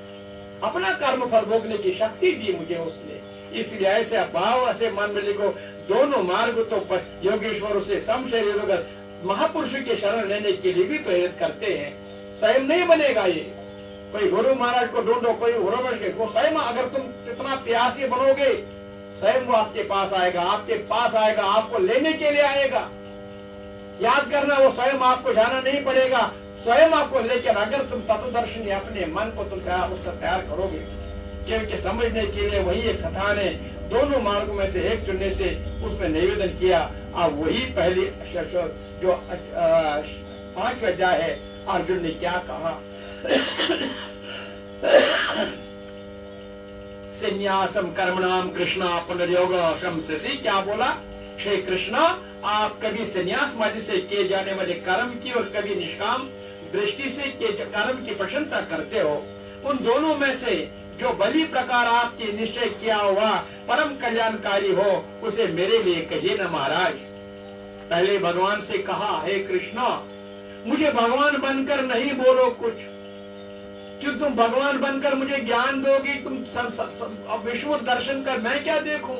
अपना कर्म फल भोगने की शक्ति दी मुझे उसने। इसलिए ऐसे भाव ऐसे मन में लिखो, दोनों मार्ग तो योगेश्वर से समशरीर महापुरुष के शरण लेने के लिए भी प्रेरित करते हैं। स्वयं नहीं बनेगा ये, कोई गुरु महाराज को ढूंढो, कोई वो स्वयं अगर तुम इतना प्यासी बनोगे स्वयं वो आपके पास आएगा, आपको लेने के लिए आएगा। याद करना, वो स्वयं आपको जाना नहीं पड़ेगा, स्वयं आपको। लेकिन अगर तुम तत्वदर्शनी अपने मन को तुम उसका तैयार करोगे, क्योंकि समझने के लिए वही एक स्थान है, दोनों मार्गों में से एक चुनने से उसमें निवेदन किया। अब वही पहली जो 5वां अध्याय है, अर्जुन ने क्या कहा। संन्यासम कर्मणाम कृष्णा पुनर्योग शमसि, क्या बोला श्री कृष्णा, आप कभी संन्यास मार्ग से किए जाने वाले कर्म की और कभी निष्काम दृष्टि से कर्म की प्रशंसा करते हो। उन दोनों में से जो भली प्रकार आपकी निश्चय किया हुआ परम कल्याणकारी हो, उसे मेरे लिए कहिए न महाराज। पहले भगवान से कहा, हे कृष्णा मुझे भगवान बनकर नहीं बोलो कुछ, क्यों तुम भगवान बनकर मुझे ज्ञान दोगे, तुम विश्व दर्शन कर मैं क्या देखूं,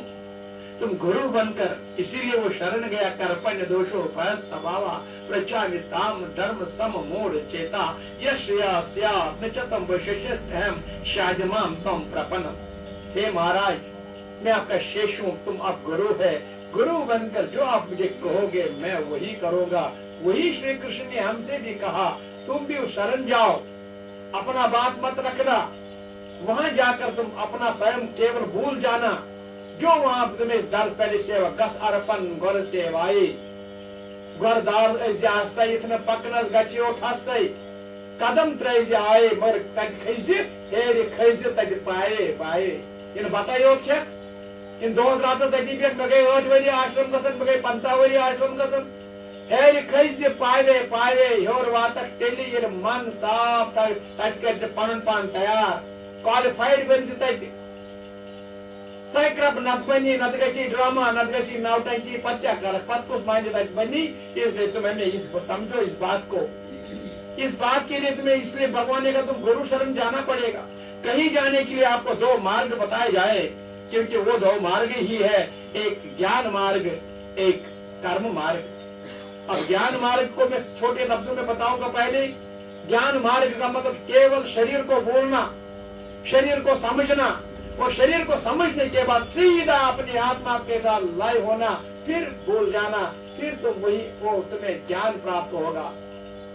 तुम गुरु बनकर। इसीलिए वो शरण गया कर्पण्य दोषो भरत स्वभावा प्रचारिताम धर्म सम मूढ़ चेता यश्या स्यात् निचतम वशिष्यस्तेहम शाजमाम तम प्रपन्नम। हे महाराज, मैं आपका शेष हूँ, तुम अब गुरु है, गुरु बनकर जो आप मुझे कहोगे मैं वही करूंगा। वही श्री कृष्ण ने हमसे भी कहा, तुम भी शरण जाओ, अपना बात मत रखना, वहां जाकर तुम अपना स्वयं केवल भूल जाना। जो वहां तुम्हें दल पहले सेवा गस अर्पण गोर सेवाई गोरदार इतने पकनस गो ठस्ते कदम त्रेज आए मर खज हेर खज तक पाए पाए इन बतायो खेक इन दोस रात तथी पे मे गई 8 वरी आश्रम गसन, मे गई 50 वरी आश्रम गसन, हेर खज पावे पावे हेर वातक टेली इन मन साफ तक कर पन पान तैयार क्वालिफाइड बन तक सैक्रप नत बनी, नत गई ड्रामा, नत गई नौटंकी, पत क्या कर पत कुछ मायने तक बनी। इसलिए तुम्हें समझो इस बात को, इस बात के लिए तुम्हें इसलिए भगवान ने कहा तुम गुरु शरण जाना पड़ेगा। कहीं जाने के लिए आपको 2 मार्ग बताए जाए, क्योंकि वो 2 मार्ग ही है, एक ज्ञान मार्ग, एक कर्म मार्ग। अब ज्ञान मार्ग को मैं छोटे लफ्जों में बताऊंगा। पहले ज्ञान मार्ग का मतलब केवल शरीर को बोलना, शरीर को समझना, और शरीर को समझने के बाद सीधा अपनी आत्मा के साथ लय होना, फिर भूल जाना, फिर तो वही वो तुम्हें ज्ञान प्राप्त होगा।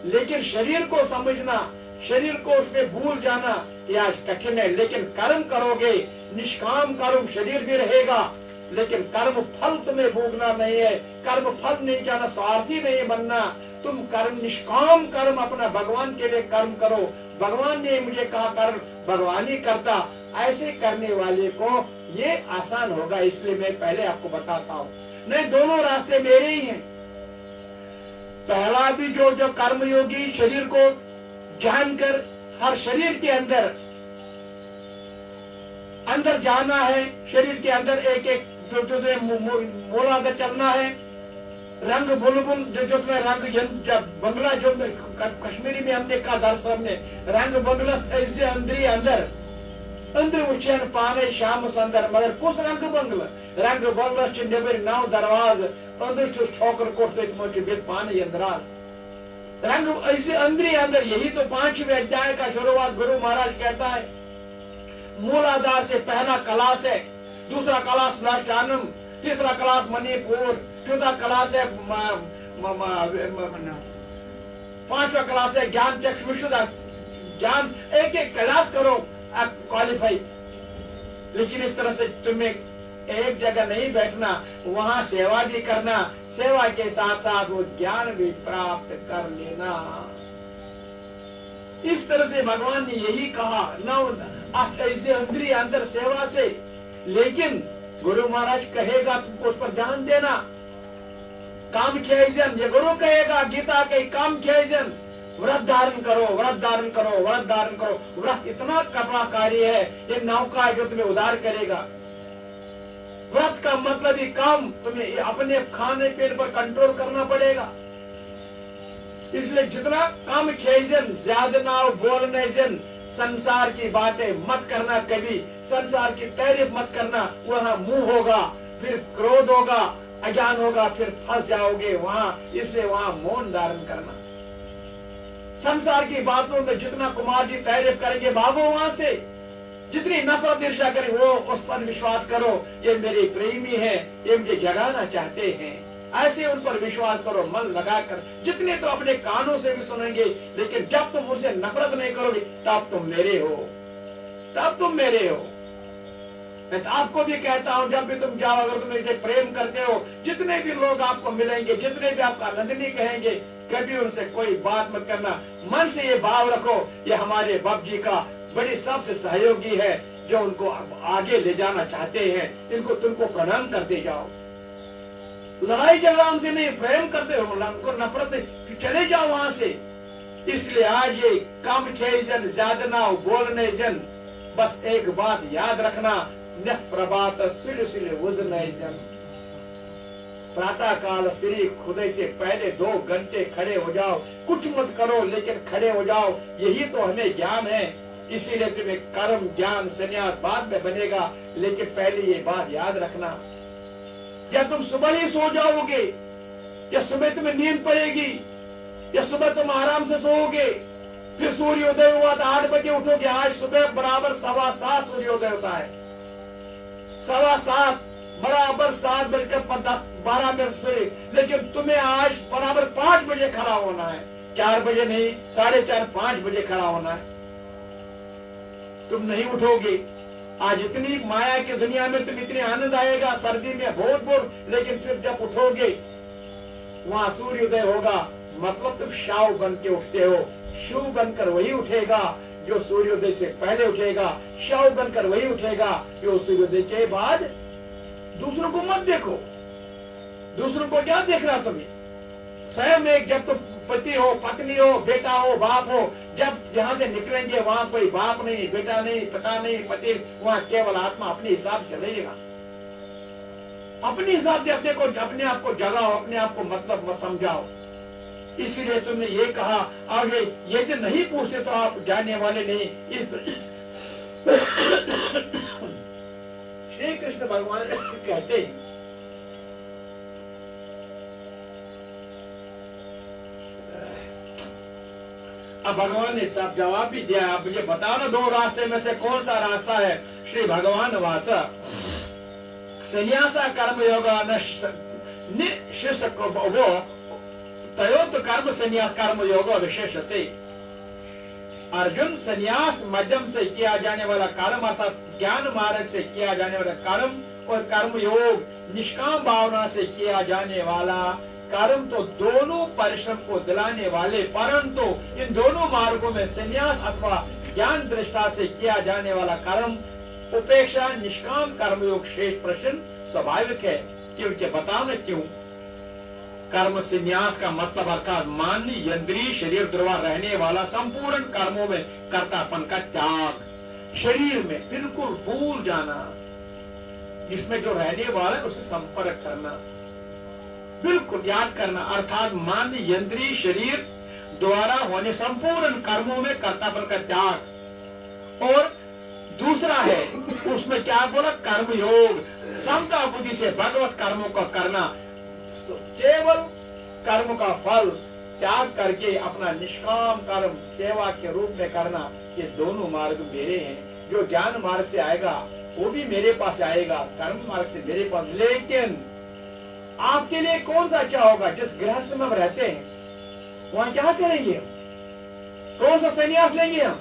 लेकिन शरीर को समझना, शरीर को उसमें भूल जाना यह कठिन है। लेकिन कर्म करोगे, निष्काम कर्म, शरीर भी रहेगा, लेकिन कर्म फल तुम्हें भोगना नहीं है। कर्म फल नहीं जाना, स्वार्थी नहीं बनना, तुम कर्म निष्काम कर्म अपना भगवान के लिए कर्म करो, भगवान ने मुझे कहा कर्म, भगवान ही करता, ऐसे करने वाले को ये आसान होगा। इसलिए मैं पहले आपको बताता हूँ, नहीं दोनों रास्ते मेरे ही हैं। पहला भी जो कर्मयोगी शरीर को जानकर हर शरीर के अंदर जाना है, शरीर के अंदर एक एक जो मूलाधार चलना है, रंग बुलबुल जो तुम्हें रंग बंगला जो कश्मीरी में हमने कहा दरअसल में रंग बंगला ऐसे अंदर उच्चन पाने शाम अंदर मगर कुछ रंग बंगला नेबर नौ दरवाज अंदर ठोकर कोट पाने अंदराज रंग ऐसे अंदर। यही तो 5वें अध्याय का शुरुआत गुरु महाराज कहता है। मूलाधार से पहला क्लास है, दूसरा क्लास लाष्टानम, तीसरा क्लास मणिपुर, चौथा क्लास है 5वां क्लास है ज्ञान चक्षुषुदा ज्ञान। एक एक क्लास करो आप क्वालिफाई। लेकिन इस तरह से तुम्हें एक जगह नहीं बैठना, वहां सेवा भी करना, सेवा के साथ साथ वो ज्ञान भी प्राप्त कर लेना। इस तरह से भगवान ने यही कहा न ऐसे अंदर सेवा से। लेकिन गुरु महाराज कहेगा तुमको उस पर ध्यान देना। काम खेजन, ये गुरु कहेगा गीता के काम खेजन, व्रत धारण करो, व्रत धारण करो, व्रत धारण करो। व्रत इतना कपड़ा कार्य है, ये नौका है जो तुम्हें उद्धार करेगा। व्रत का मतलब ही काम, तुम्हें अपने खाने पीने पर कंट्रोल करना पड़ेगा। इसलिए जितना काम खेजन, ज्यादा ना बोलने जन, संसार की बातें मत करना, कभी संसार की तारीफ मत करना, वहां मुंह होगा, फिर क्रोध होगा, अज्ञान होगा, फिर फंस जाओगे वहां। इसलिए वहां मौन धारण करना। संसार की बातों में जितना कुमार जी तारीफ करेंगे भागो वहां से। जितनी नफरत ईर्ष्या करें वो उस पर विश्वास करो, ये मेरे प्रेमी है, ये मुझे जगाना चाहते हैं, ऐसे उन पर विश्वास करो मन लगाकर। जितने तो अपने कानों से भी सुनेंगे, लेकिन जब तुम उनसे नफरत नहीं करोगे तब तुम मेरे हो, तब तुम मेरे हो। मैं तो आपको भी कहता हूं, जब भी तुम जाओ, अगर तुम इसे प्रेम करते हो, जितने भी लोग आपको मिलेंगे, जितने भी आपका नंदिनी कहेंगे, कभी उनसे कोई बात मत करना। मन से ये भाव रखो, ये हमारे बाप जी का बड़ी सबसे सहयोगी है, जो उनको आगे ले जाना चाहते हैं, इनको तुमको प्रणाम करते जाओ। लड़ाई झगड़ा हमसे नहीं, प्रेम करते हो, उनको नफरत, चले जाओ वहां से। इसलिए आज ये कम छह जन, ज्यादा ना बोलने जन, बस एक बात याद रखना, नफ प्रभात सुल सुल वजन जन। प्रातः काल श्री खुदे से पहले 2 घंटे खड़े हो जाओ, कुछ मत करो लेकिन खड़े हो जाओ, यही तो हमें ज्ञान है। इसीलिए तुम्हें कर्म ज्ञान संन्यास बाद में बनेगा, लेकिन पहले ये बात याद रखना। या तुम सुबह ही सो जाओगे, या सुबह तुम्हें नींद पड़ेगी, या सुबह तुम आराम से सोओगे, फिर सूर्योदय हुआ तो 8 बजे उठोगे। आज सुबह बराबर 7:15 सूर्योदय होता है, 7:15 बराबर 7:10-12 सूर्य। लेकिन तुम्हें आज बराबर 5 बजे खड़ा होना है, 4 बजे नहीं, 4:30 5 बजे खड़ा होना है। तुम नहीं उठोगे। आज इतनी माया की दुनिया में तुम इतने आनंद आएगा, सर्दी में बहुत, लेकिन फिर जब उठोगे वहां सूर्योदय होगा, मतलब तुम शाव बन के उठते हो। शिव बनकर वही उठेगा जो सूर्योदय से पहले उठेगा, शव बनकर वही उठेगा जो सूर्योदय के बाद। दूसरों को मत देखो, दूसरों को क्या देखना तुम्हें। स्वयं एक, जब तुम पति हो, पत्नी हो, बेटा हो, बाप हो, जब यहाँ से निकलेंगे वहां कोई बाप नहीं, बेटा नहीं, पिता नहीं, पति, वहां केवल आत्मा अपने हिसाब से चलेगा। अपने हिसाब से अपने आप को जगाओ, अपने आप को मतलब मत समझाओ। इसलिए तुमने ये कहा। आगे यदि नहीं पूछते तो आप जानने वाले नहीं। इस श्री कृष्ण भगवान कहते हैं, अब भगवान ने सब जवाब भी दिया। अब मुझे बताओ ना, 2 रास्ते में से कौन सा रास्ता है। श्री भगवान वाचा संन्यास कर्म योग वो तयोत कर्म संन्यास कर्म योग विशेषते। अर्जुन, संन्यास मध्यम से किया जाने वाला कर्म अर्थात ज्ञान मार्ग से किया जाने वाला कर्म, और कर्म योग निष्काम भावना से किया जाने वाला कर्म तो दोनों परिश्रम को दिलाने वाले, परंतु इन दोनों मार्गों में संन्यास अथवा ज्ञान दृष्टा से किया जाने वाला कर्म उपेक्षा निष्काम कर्मयोग श्रेष्ठ प्रश्न स्वाभाविक है। क्योंकि बताओ न क्यों? कर्म संन्यास का मतलब अर्थात मान्य इंद्रिय शरीर द्वारा रहने वाला संपूर्ण कर्मों में कर्तापन का त्याग, शरीर में बिल्कुल भूल जाना, जिसमें जो रहने वाला है उससे संपर्क करना, बिल्कुल याद करना, अर्थात मान्य इंद्रिय शरीर द्वारा होने संपूर्ण कर्मों में कर्तापन का त्याग। और दूसरा है उसमें क्या बोला? कर्म योग, समता बुद्धि से भगवत कर्मों का करना, केवल कर्म का फल त्याग करके अपना निष्काम कर्म सेवा के रूप में करना। ये दोनों मार्ग मेरे हैं। जो ज्ञान मार्ग से आएगा वो भी मेरे पास आएगा, कर्म मार्ग से मेरे पास। लेकिन आपके लिए कौन सा क्या होगा? जिस गृहस्थ में हम रहते हैं वहां क्या करेंगे? कौन सा संन्यास लेंगे हम?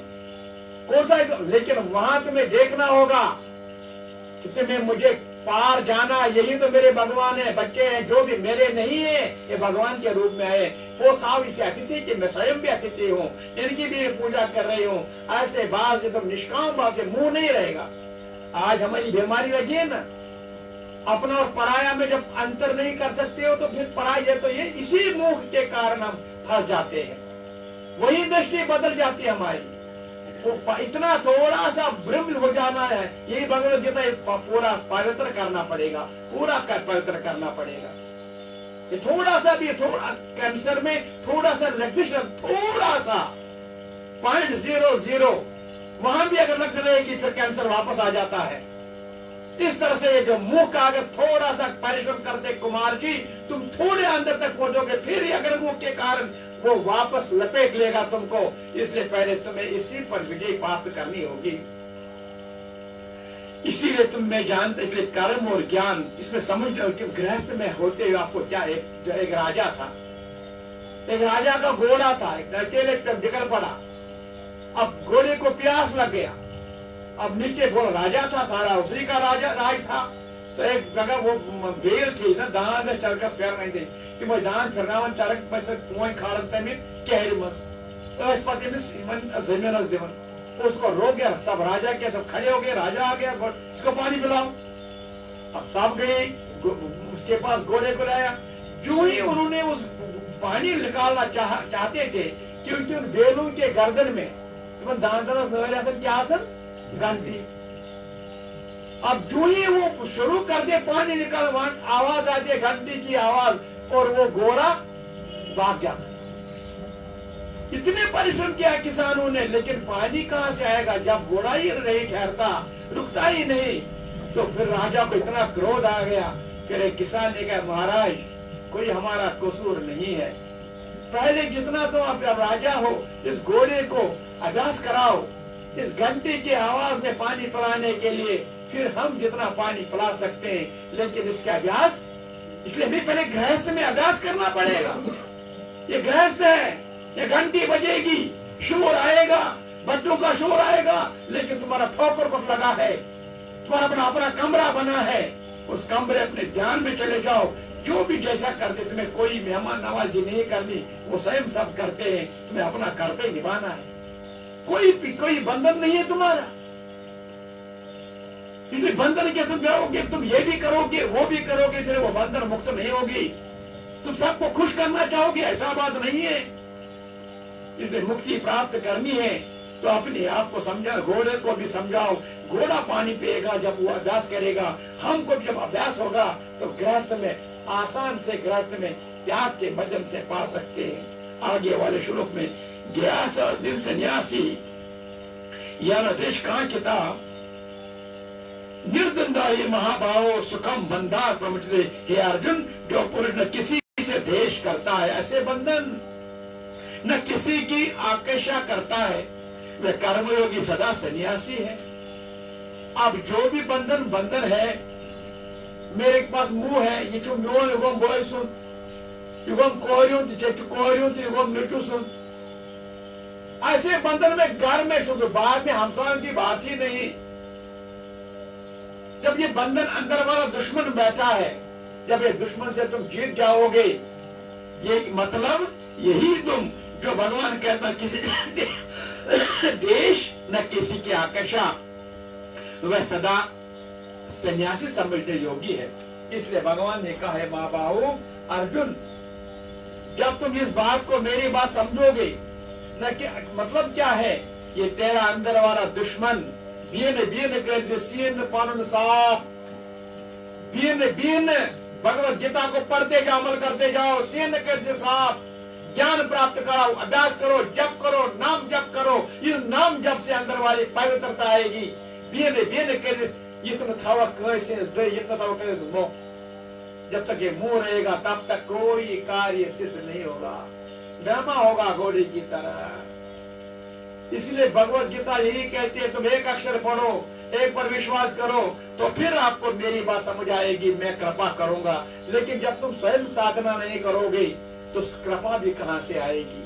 कौन सा? लेकिन वहां तुम्हें देखना होगा कि तुम्हें मुझे पार जाना, यही तो मेरे भगवान है। बच्चे हैं जो भी मेरे नहीं है, ये भगवान के रूप में आए। वो साव इसे अतिथि कि मैं स्वयं भी अतिथि हूँ, इनकी भी पूजा कर रही हूँ। ऐसे भाव से तुम निष्काम भाव से मुंह नहीं रहेगा। आज हमारी बीमारी लगी है ना, अपना और पराया में जब अंतर नहीं कर सकते हो तो फिर पराया है, तो ये इसी मुंह के कारण हम फंस जाते हैं। वही दृष्टि बदल जाती है हमारी। वो इतना थोड़ा सा भ्रम हो जाना है, यही भगवत गीता पूरा पवित्र करना पड़ेगा, पूरा पवित्र करना पड़ेगा। ये थोड़ा सा भी, थोड़ा कैंसर में थोड़ा सा लक्षण, थोड़ा सा 0.00 वहां भी अगर लक्षण रहेगी फिर कैंसर वापस आ जाता है। इस तरह से ये जो मुंह का अगर थोड़ा सा परिश्रम करते कुमार जी, तुम थोड़े अंदर तक पहुंचोगे, फिर अगर मुंह के कारण वो वापस लपेट लेगा तुमको। इसलिए पहले तुम्हें इसी पर विजय प्राप्त करनी होगी। इसीलिए तुम में जानते, इसलिए कर्म और ज्ञान इसमें समझ लो कि गृहस्थ में होते हुए आपको क्या, एक राजा था, एक राजा का घोड़ा था, एक अकेले निकल पड़ा। अब घोड़े को प्यास लग गया। अब नीचे वो राजा था, सारा उसी का राज था। तो एक जगह वो बेल थी ना, दान चरकस पैर नहीं थी कि मैं दान फिरनावन चरक बस मोय खाड़न तमित कहरमस तो इस पति में जमीन देवन उसको रोक गया। सब राजा के सब खड़े हो गए, राजा आ गया, इसको पानी पिलाओ। अब सब गए उसके पास, घोड़े को लाया। जो ही उन्होंने उस पानी निकालना चाहते थे, क्योंकि उन बेलों के गर्दन में दान क्या सन घंटी। अब जो ही वो शुरू कर दे पानी निकाल, आवाज आती है घंटी की आवाज, और वो घोड़ा भाग जाता। इतने परिश्रम किया किसानों ने, लेकिन पानी कहां से आएगा जब घोड़ा ही नहीं ठहरता, रुकता ही नहीं। तो फिर राजा को इतना क्रोध आ गया। फिर एक किसान ने कहा, महाराज कोई हमारा कसूर नहीं है, पहले जितना तो आप राजा हो, इस घोड़े को अभ्यास कराओ इस घंटी की आवाज में पानी पिलाने के लिए, फिर हम जितना पानी पिला सकते हैं। लेकिन इसका अभ्यास, इसलिए भी पहले गृहस्थ में अभ्यास करना पड़ेगा। ये गृहस्थ है, ये घंटी बजेगी, शोर आएगा, बच्चों का शोर आएगा, लेकिन तुम्हारा ठोकर को लगा है, तुम्हारा अपना कमरा बना है, उस कमरे अपने ध्यान में चले जाओ। जो भी जैसा करते, तुम्हें कोई मेहमान नवाजी नहीं करनी, वो स्वयं सब करते हैं, तुम्हें अपना कर्तव्य निभाना है। कोई बंधन नहीं है तुम्हारा। इसलिए बंधन के तुम जाओगे, तुम ये भी करोगे वो भी करोगे, फिर वो बंधन मुक्त नहीं होगी। तुम सबको खुश करना चाहोगे, ऐसा बात नहीं है। इसलिए मुक्ति प्राप्त करनी है तो अपने आप को समझा, घोड़े को भी समझाओ। घोड़ा पानी पिएगा जब वो अभ्यास करेगा, हमको जब अभ्यास होगा तो गृहस्थ में आसान से, गृहस्थ में त्याग के माध्यम से पा सकते हैं। आगे वाले श्लोक में ज्ञास और दिन सन्यासी याना देश का किताब निर्दंदा ये महाभाव सुखम बंधा प्रमुचते। हे अर्जुन, जो पुरुष न किसी से देश करता है, ऐसे बंधन न किसी की आकांक्षा करता है, वह कर्मयोगी सदा सन्यासी है। अब जो भी बंधन है, मेरे पास मुंह है, ये जो म्योन युगम बोय सुन, युगम कोरियों युगम नीचू सुन, ऐसे बंधन में घर में शुद्ध, बाद में हमसायों की बात ही नहीं। जब ये बंधन अंदर वाला दुश्मन बैठा है, जब ये दुश्मन से तुम जीत जाओगे ये मतलब यही तुम जो भगवान कहता किसी देश न किसी की आकांक्षा, वह सदा सन्यासी समझने योगी है। इसलिए भगवान ने कहा है महाबाहु अर्जुन, जब तुम इस बात को, मेरी बात समझोगे न कि मतलब क्या है, ये तेरा अंदर वाला दुश्मन बीन बीन कर सीन पालन साफ बीन भगवत गीता को पढ़ते जाओ, अमल करते जाओ, सीन कर साफ ज्ञान प्राप्त कराओ, अभ्यास करो, जप करो, नाम जप करो। इस नाम जप से अंदर वाली पवित्रता आएगी। बीन बीन कर इतना थवा कैसे इतना थवा करे तुम, जब तक ये मुंह रहेगा तब तक कोई कार्य सिद्ध नहीं होगा, ड्रामा होगा घोड़े की तरह। इसलिए भगवत गीता यही कहती है, तुम एक अक्षर पढ़ो, एक पर विश्वास करो, तो फिर आपको मेरी बात समझ आएगी, मैं कृपा करूंगा। लेकिन जब तुम स्वयं साधना नहीं करोगे तो कृपा भी कहां से आएगी।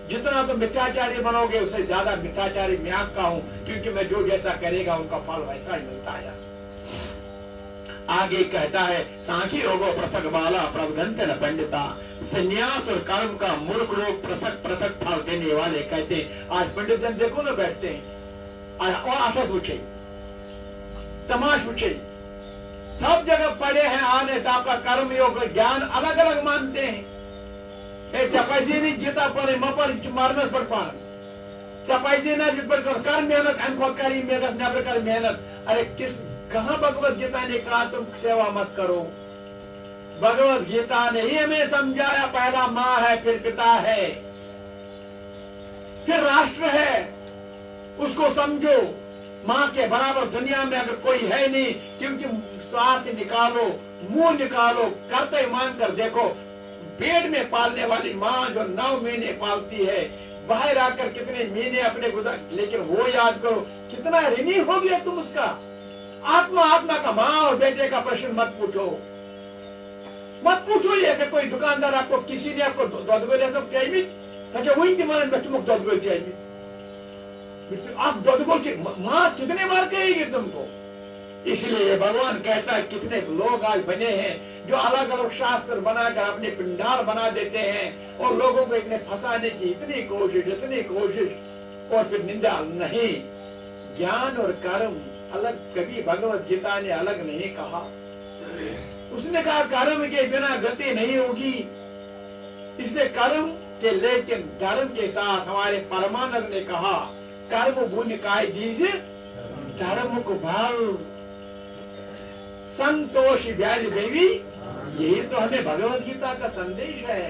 जितना तुम मिथ्याचारी बनोगे उससे ज्यादा मिथ्याचारी मैं आपका हूं, क्योंकि मैं जो जैसा करेगा उनका फल वैसा ही मिलता है। आगे कहता है, सांख्य योगो पृथक बाला प्रवधन्ते न पंडिता, संन्यास और कर्म का मूर्ख लोग पृथक पृथक फल देने वाले कहते हैं। आज पंडित जन देखो ना बैठते हैं और आपस पूछे, तमाश पूछे, सब जगह पड़े हैं आने तो आपका कर्म योग ज्ञान अलग अलग मानते हैं। चपाइजी गीता पढ़े मपर मारनस पर पान चपाइजी ना जित पर कर मेहनत अनखोकारी मेगस नेबर कर मेहनत। अरे किस कहां भगवत गीता ने कहा तुम सेवा मत करो? भगवत गीता ने ही हमें समझाया, पहला माँ है, फिर पिता है, फिर राष्ट्र है, उसको समझो। माँ के बराबर दुनिया में अगर कोई है नहीं, क्योंकि स्वार्थ निकालो, मुंह निकालो, करते मान कर देखो, पेट में पालने वाली माँ जो 9 महीने पालती है, बाहर आकर कितने महीने अपने गुजार, लेकिन वो याद करो कितना ऋणी हो गया तुम उसका। आत्मा आत्मा का माँ और बेटे का प्रश्न मत पूछो, मत पूछो ये कि कोई दुकानदार आपको, किसी ने आपको दूध गोले तो चाहिए सचा वही दिमाग बच्चों को दूध गोल चाहिए, आप दूध गोल माँ कितने मार कहेगी तुमको। इसलिए भगवान कहता है कितने लोग आज बने हैं जो अलग अलग शास्त्र बनाकर अपने पिंडार बना देते हैं और लोगों को इतने फंसाने की इतनी कोशिश और फिर निंदा नहीं। ज्ञान और कर्म अलग, कभी भगवत गीता ने अलग नहीं कहा। उसने कहा कर्म के बिना गति नहीं होगी, इसलिए कर्म के लेकिन धर्म के साथ हमारे परमानंद ने कहा कर्म भूमि काय दीजिए धर्म को भाव संतोष व्याल देवी। यही तो हमें भगवत गीता का संदेश है।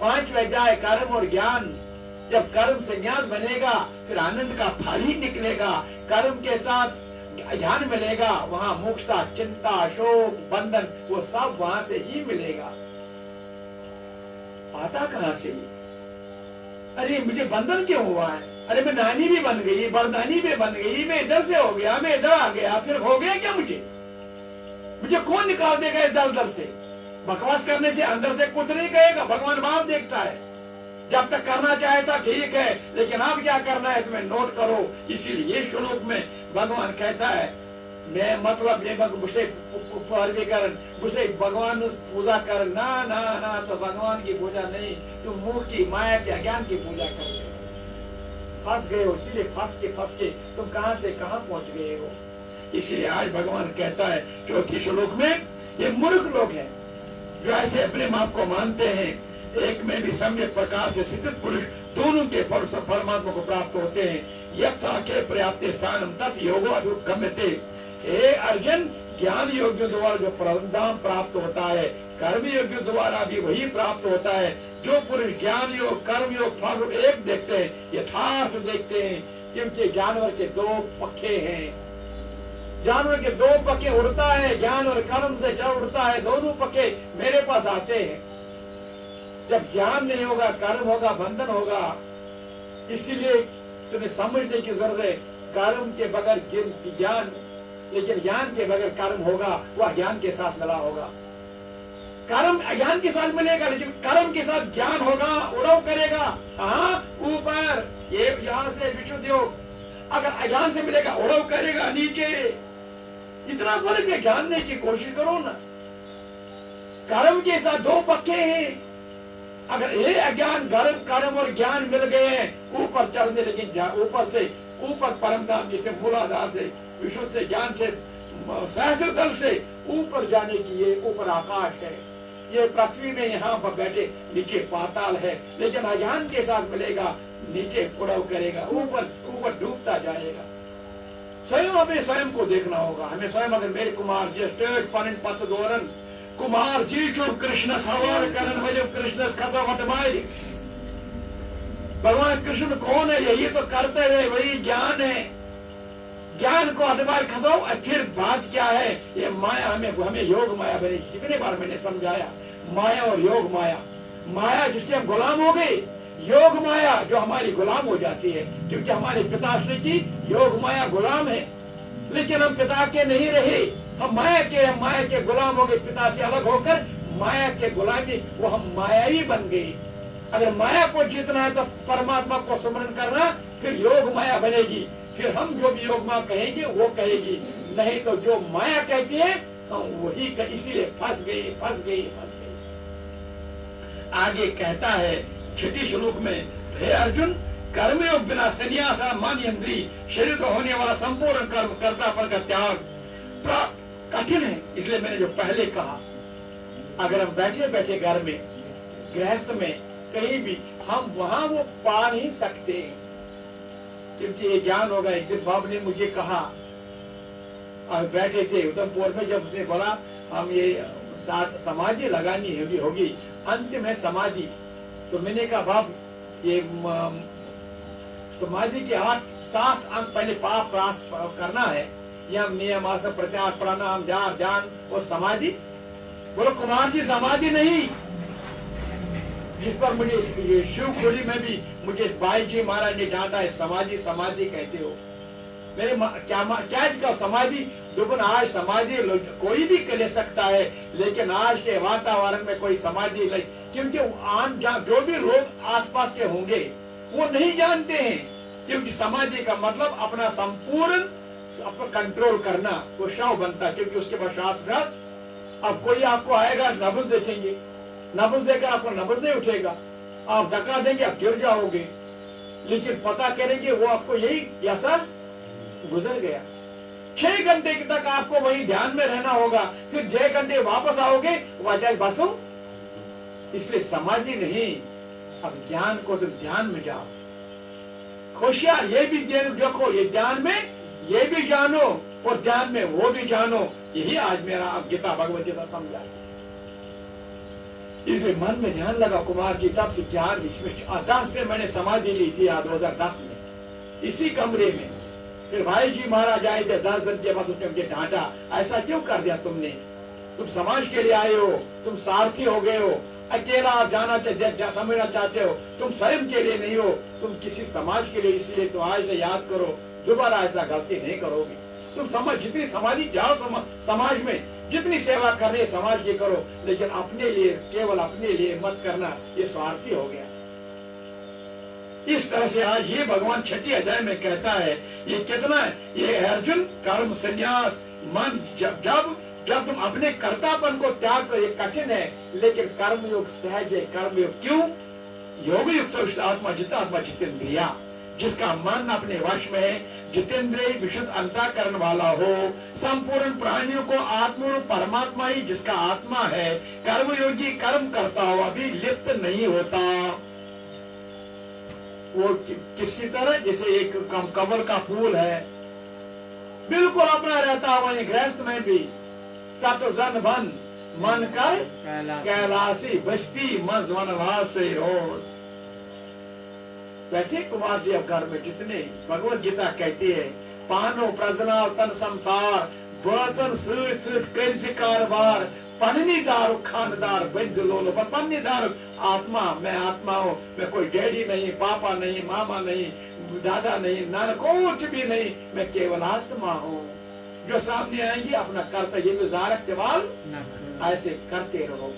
5 अध्याय कर्म और ज्ञान। जब कर्म संन्यास बनेगा फिर आनंद का फल ही निकलेगा। कर्म के साथ ज्ञान मिलेगा, वहां मोक्षता, चिंता, शोक, बंधन वो सब वहां से ही मिलेगा। आता कहां से? अरे मुझे बंधन क्यों हुआ है? अरे मैं नानी भी बन गई, बरदानी भी बन गई, मैं इधर से हो गया, मैं इधर आ गया, फिर हो गया क्या? मुझे कौन निकाल देगा इस दल दल से? बकवास करने से अंदर से कुछ नहीं कहेगा। भगवान बाप देखता है। जब तक करना चाहे था ठीक है, लेकिन अब क्या करना है तुम्हें नोट करो। इसीलिए श्लोक में भगवान कहता है मैं मतलब ये मुझसे मुझसे भगवान पूजा कर ना ना ना, तो भगवान की पूजा नहीं, तुम मुंह की माया के अज्ञान की पूजा करते हो। फंस गए हो, इसीलिए फंस के तुम कहां से कहां पहुंच गए हो। इसीलिए आज भगवान कहता है चौथी श्लोक में ये मूर्ख लोग हैं जो ऐसे अपने माप को मानते हैं। एक में भी सम्यक प्रकार से सिद्ध पुरुष दोनों के परमात्मा को प्राप्त होते हैं। यत् साख्य पर्याप्त स्थानम तत् योगो अभ्युपगम्यते। हे अर्जुन, ज्ञान योग्य द्वारा जो परिणाम प्राप्त होता है, कर्म योग्य द्वारा भी वही प्राप्त होता है। जो पुरुष ज्ञान योग, कर्म योग, फल एक देखते हैं, यथार्थ देखते हैं, क्योंकि जानवर के 2 पक्के हैं। जानवर के 2 पक्के उड़ता है, ज्ञान और कर्म से क्या उड़ता है, दोनों पक्के मेरे पास आते हैं। जब ज्ञान नहीं होगा, कर्म होगा, बंधन होगा। इसीलिए तुम्हें समझने की जरूरत है, कर्म के बगैर ज्ञान, लेकिन ज्ञान के बगैर कर्म होगा, वह ज्ञान के साथ मिला होगा। कर्म अज्ञान के साथ मिलेगा, लेकिन कर्म के साथ ज्ञान होगा, उड़ाव करेगा। हाँ, ऊपर ये यहाँ से विशुद्ध योग। अगर अज्ञान से मिलेगा, उड़ाव करेगा नीचे। इतना फर्क है, जानने की कोशिश करो ना। कर्म के साथ 2 पक्के हैं। अगर ये अज्ञान कर्म और ज्ञान मिल गए हैं ऊपर चढ़ने, लेकिन ऊपर से ऊपर परम धाम जिसे मूलाधार से विशुद्ध से ज्ञान से सहस्र दल से ऊपर जाने की ये ऊपर आकाश है, ये पृथ्वी में यहाँ पर बैठे नीचे पाताल है, लेकिन अज्ञान के साथ मिलेगा नीचे पुड़व करेगा, ऊपर ऊपर डूबता जाएगा। स्वयं हमें स्वयं को देखना होगा। हमें स्वयं अगर मेरे कुमार जी स्टेट पन पत दोरन कुमार जी जो कृष्ण सवार करन वजह कृष्ण खसावट मारे, भगवान कृष्ण कौन है? यही तो करते हुए वही ज्ञान है। ज्ञान को अधबार खसाओ। फिर बात क्या है? ये माया हमें योग माया बनेगी। कितने बार मैंने समझाया, माया और योग माया। माया जिसके हम गुलाम हो गए, योग माया जो हमारी गुलाम हो जाती है, क्योंकि हमारे पिताश्री की योग माया गुलाम है। लेकिन हम पिता के नहीं रहे, हम माया के गुलाम हो गए। पिता से अलग होकर माया के गुलामी, वो हम माया ही बन गए। अगर माया को जीतना है तो परमात्मा को स्मरण करना, फिर योग माया बनेगी। फिर हम जो भी योग माया कहेंगे वो कहेगी, नहीं तो जो माया कहती है हम वही इसीलिए फंस गई। आगे कहता है छठी श्लोक में, हे अर्जुन, कर्मयोग बिना संन्यास मन इंद्रिय शरीर को होने वाला संपूर्ण कर्म कर्तापन का त्याग कठिन है। इसलिए मैंने जो पहले कहा, अगर हम बैठे बैठे घर में गृहस्थ में कहीं भी, हम वहां वो पा नहीं सकते, क्योंकि ये ज्ञान होगा। एक दिन बाबू ने मुझे कहा, और बैठे थे उधमपुर में, जब उसने बोला हम ये समाधि लगानी होगी अंतिम है समाधि, तो मैंने कहा बाब ये समाधि के 8-7 अंक पहले पाप प्रास करना है, यम नियम आसन प्रत्याहार प्राणायाम ध्यान और समाधि। बोलो कुमार जी समाधि नहीं, जिस पर मुझे शिवखोरी में भी मुझे भाई जी महाराज ने डांटा है, समाधि कहते हो। मेरे क्या इसका समाधि? दुगुन आज समाधि कोई भी कर सकता है, लेकिन आज के वातावरण में कोई समाधि नहीं, क्योंकि आम जो भी लोग आसपास के होंगे वो नहीं जानते हैं, क्योंकि समाधि का मतलब अपना संपूर्ण कंट्रोल करना, वो शव बनता, क्योंकि उसके बाद श्वास। अब कोई आपको आएगा, नब्ज देखेंगे, नब्ज देकर आपको नब्ज नहीं उठेगा, आप धक्का देंगे, आप गिर जाओगे, लेकिन पता करेंगे वो आपको यही ऐसा गुजर गया। 6 घंटे तक आपको वही ध्यान में रहना होगा, फिर 6 घंटे वापस आओगे वाजा बसो। इसलिए समाधि नहीं, अब ज्ञान को तो ध्यान में जाओ। होशियार ये भी देखो, ये ध्यान में ये भी जानो और ध्यान में वो भी जानो। यही आज मेरा गीता भगवत गीता समझा। इसलिए मन में ध्यान लगा कुमार जी, तब से ज्ञान इसमें 10 दिन मैंने समाधि ली थी 2010 में इसी कमरे में। फिर भाई जी महाराज आए थे 10 दिन के बाद, उसने मुझे डांटा, ऐसा क्यों कर दिया तुमने? तुम समाज के लिए आए हो, तुम सारथी हो गए हो, अकेला जाना समझना चाहते हो, तुम स्वयं के लिए नहीं हो, तुम किसी समाज के लिए। इसलिए तो आज से याद करो, दोबारा ऐसा गलती नहीं करोगे। तुम समाज जितनी समाधि जाओ, समाज में जितनी सेवा करनी है समाज की करो, लेकिन अपने लिए, केवल अपने लिए मत करना, ये स्वार्थी हो गया। इस तरह से आज ये भगवान छठी अध्याय में कहता है, ये कितना है? ये अर्जुन कर्म संन्यास मन, जब तुम अपने कर्तापन को त्याग करो, ये कठिन है, लेकिन कर्मयोग सहज है। कर्मयोग क्यों? योग युक्त आत्मा जितात्मा जितेंद्रिया, जिसका मन अपने वश में है, जितेंद्रिय विशुद्ध अंतःकरण वाला हो, संपूर्ण प्राणियों को आत्मा परमात्मा ही जिसका आत्मा है, कर्मयोगी कर्म करता हुआ भी लिप्त नहीं होता। वो किसकी तरह? जैसे एक कमल का फूल है, बिल्कुल अपना रहता है। वही गृहस्थ में भी सत जन बन मन कर कैलाशी बस्ती मज वनवास रोज। बैठे कुमार जी अब घर में, जितने भगवत गीता कहती है, पानो प्रजना तन संसार वचन कर्ज कारबार पन्नीदार खानदार बंज लोलो। पन्नीदार आत्मा, मैं आत्मा हूँ, मैं कोई डैडी नहीं, पापा नहीं, मामा नहीं, दादा नहीं, नाना कुछ भी नहीं, मैं केवल आत्मा हूँ। जो सामने आएंगे अपना करता, ये गुजारक केवल ऐसे करते रहो,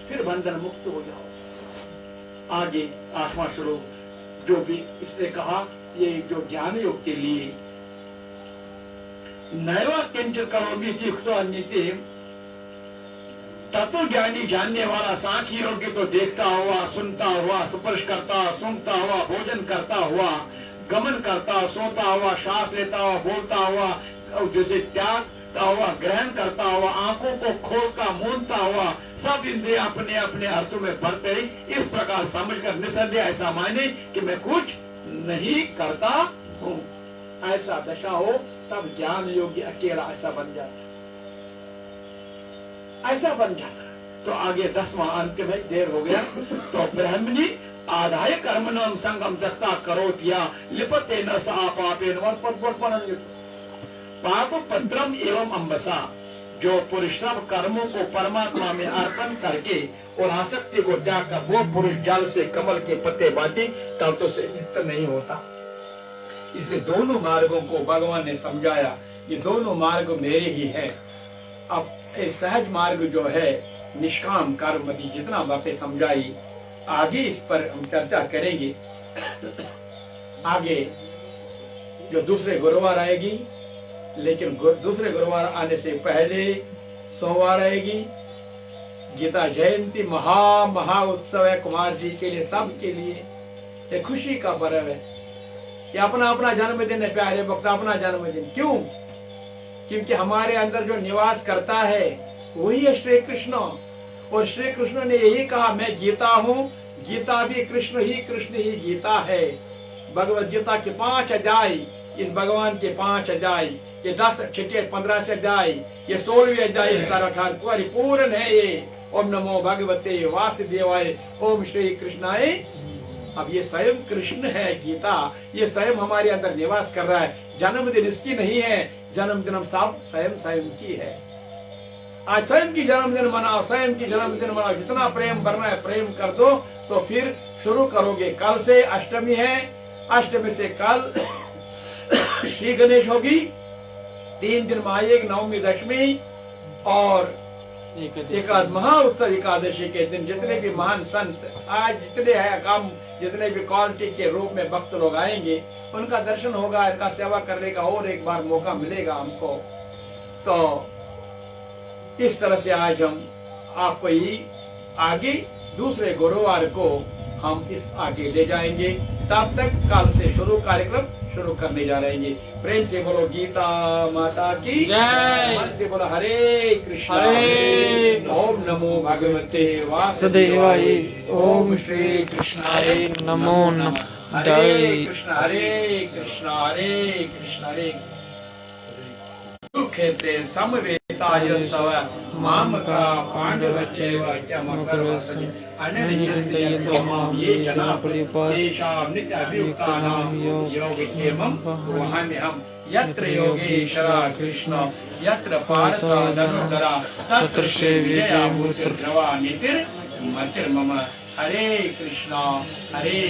फिर बंधन मुक्त हो जाओ। आगे 8वां श्लोक जो भी इसने कहा, ये जो ज्ञान योग के लिए नैवा किंचित करोमि इति उक्त्वा नीति तत्व ज्ञानी जानने वाला सांख्य योग्य को देखता हुआ, सुनता हुआ, स्पर्श करता, सूंघता हुआ, भोजन करता हुआ, गमन करता, सोता हुआ, श्वास लेता हुआ, बोलता हुआ, और जैसे त्यागता हुआ, ग्रहण करता हुआ, आंखों को खोलता, मूंदता हुआ, सब इंद्रिय अपने अपने अर्थों में भरते ही इस प्रकार समझकर निसंदेह ऐसा माने कि मैं कुछ नहीं करता हूँ। ऐसा दशा हो तब ज्ञान योग्य अकेला ऐसा बन जाता, ऐसा बन जाता। तो आगे 10वां अंत में देर हो गया। तो ब्रह्मणि आदाय कर्मणम संगम दत्ता करोतिया लिपते न सा पापेन पाप पत्रम एवं अम्बसा। जो पुरुष सब कर्मों को परमात्मा में अर्पण करके और आसक्ति को त्याग कर वो पुरुष जल से कमल के पत्ते बांटे तब तो से चित्त नहीं होता। इसलिए दोनों मार्गों को भगवान ने समझाया, ये दोनों मार्ग मेरे ही है। अब सहज मार्ग जो है निष्काम कर्म की जितना बातें समझाई, आगे इस पर हम चर्चा करेंगे। आगे जो दूसरे गुरुवार आएगी, लेकिन दूसरे गुरुवार आने से पहले सोमवार आएगी गीता जयंती। महा उत्सव है कुमार जी के लिए, सबके लिए ये खुशी का पर्व है। ये अपना अपना जन्मदिन है प्यारे भक्त, अपना जन्मदिन। क्यों? क्योंकि हमारे अंदर जो निवास करता है वही है श्री कृष्ण। और श्री कृष्ण ने यही कहा, मैं गीता हूँ, गीता भी कृष्ण ही गीता है। भगवत गीता के 5 अध्याय, इस भगवान के 5 अध्याय, ये 10 छठे 15 से अध्याय, ये 16वें अध्याय परिपूर्ण है ये। ओम नमो भगवते वासुदेवाय, ओम श्री कृष्णाय। अब ये स्वयं कृष्ण है गीता, ये स्वयं हमारे अंदर निवास कर रहा है। जन्मदिन इसकी नहीं है, जन्मदिन सब स्वयं की है। आज स्वयं की जन्मदिन मनाओ, स्वयं की जन्मदिन मनाओ। जितना प्रेम करना है प्रेम कर दो। तो फिर शुरू करोगे। कल से अष्टमी है, अष्टमी से कल श्री गणेश होगी, 3 दिन में आएगी नवमी दशमी और एकादश महा उत्सव एकादशी के दिन। जितने भी महान संत आज जितने हैं कम, जितने भी क्वालिटी के रूप में भक्त लोग आएंगे, उनका दर्शन होगा, इनका सेवा करने का और एक बार मौका मिलेगा हमको। तो इस तरह से आज हम आपको ही आगे दूसरे गुरुवार को हम इस आगे ले जाएंगे। तब तक कल से शुरू कार्यक्रम शुरू करने जा रहे हैं। प्रेम से बोलो गीता माता की जय। मन से बोलो हरे कृष्णा ओम नमो भगवते वासुदेवाय, ओम श्री कृष्णाय नमो नमः। हरे कृष्णा हरे कृष्णा हरे क्षेत्रे समवेताय सव मामका पांडवच्चैव त्यमकरवसि अनन्यचिन्तयन्तो मां ये जना तेषां नित्याभियुक्तानां योगक्षेमं वहाम्यहम्। यत्र योगेश्वरा कृष्ण यत्र पार्थ धनुर्धरा तत्र श्रीविजयभूतिर्भवा नीतिर्मतिर्मम। हरे कृष्णा हरे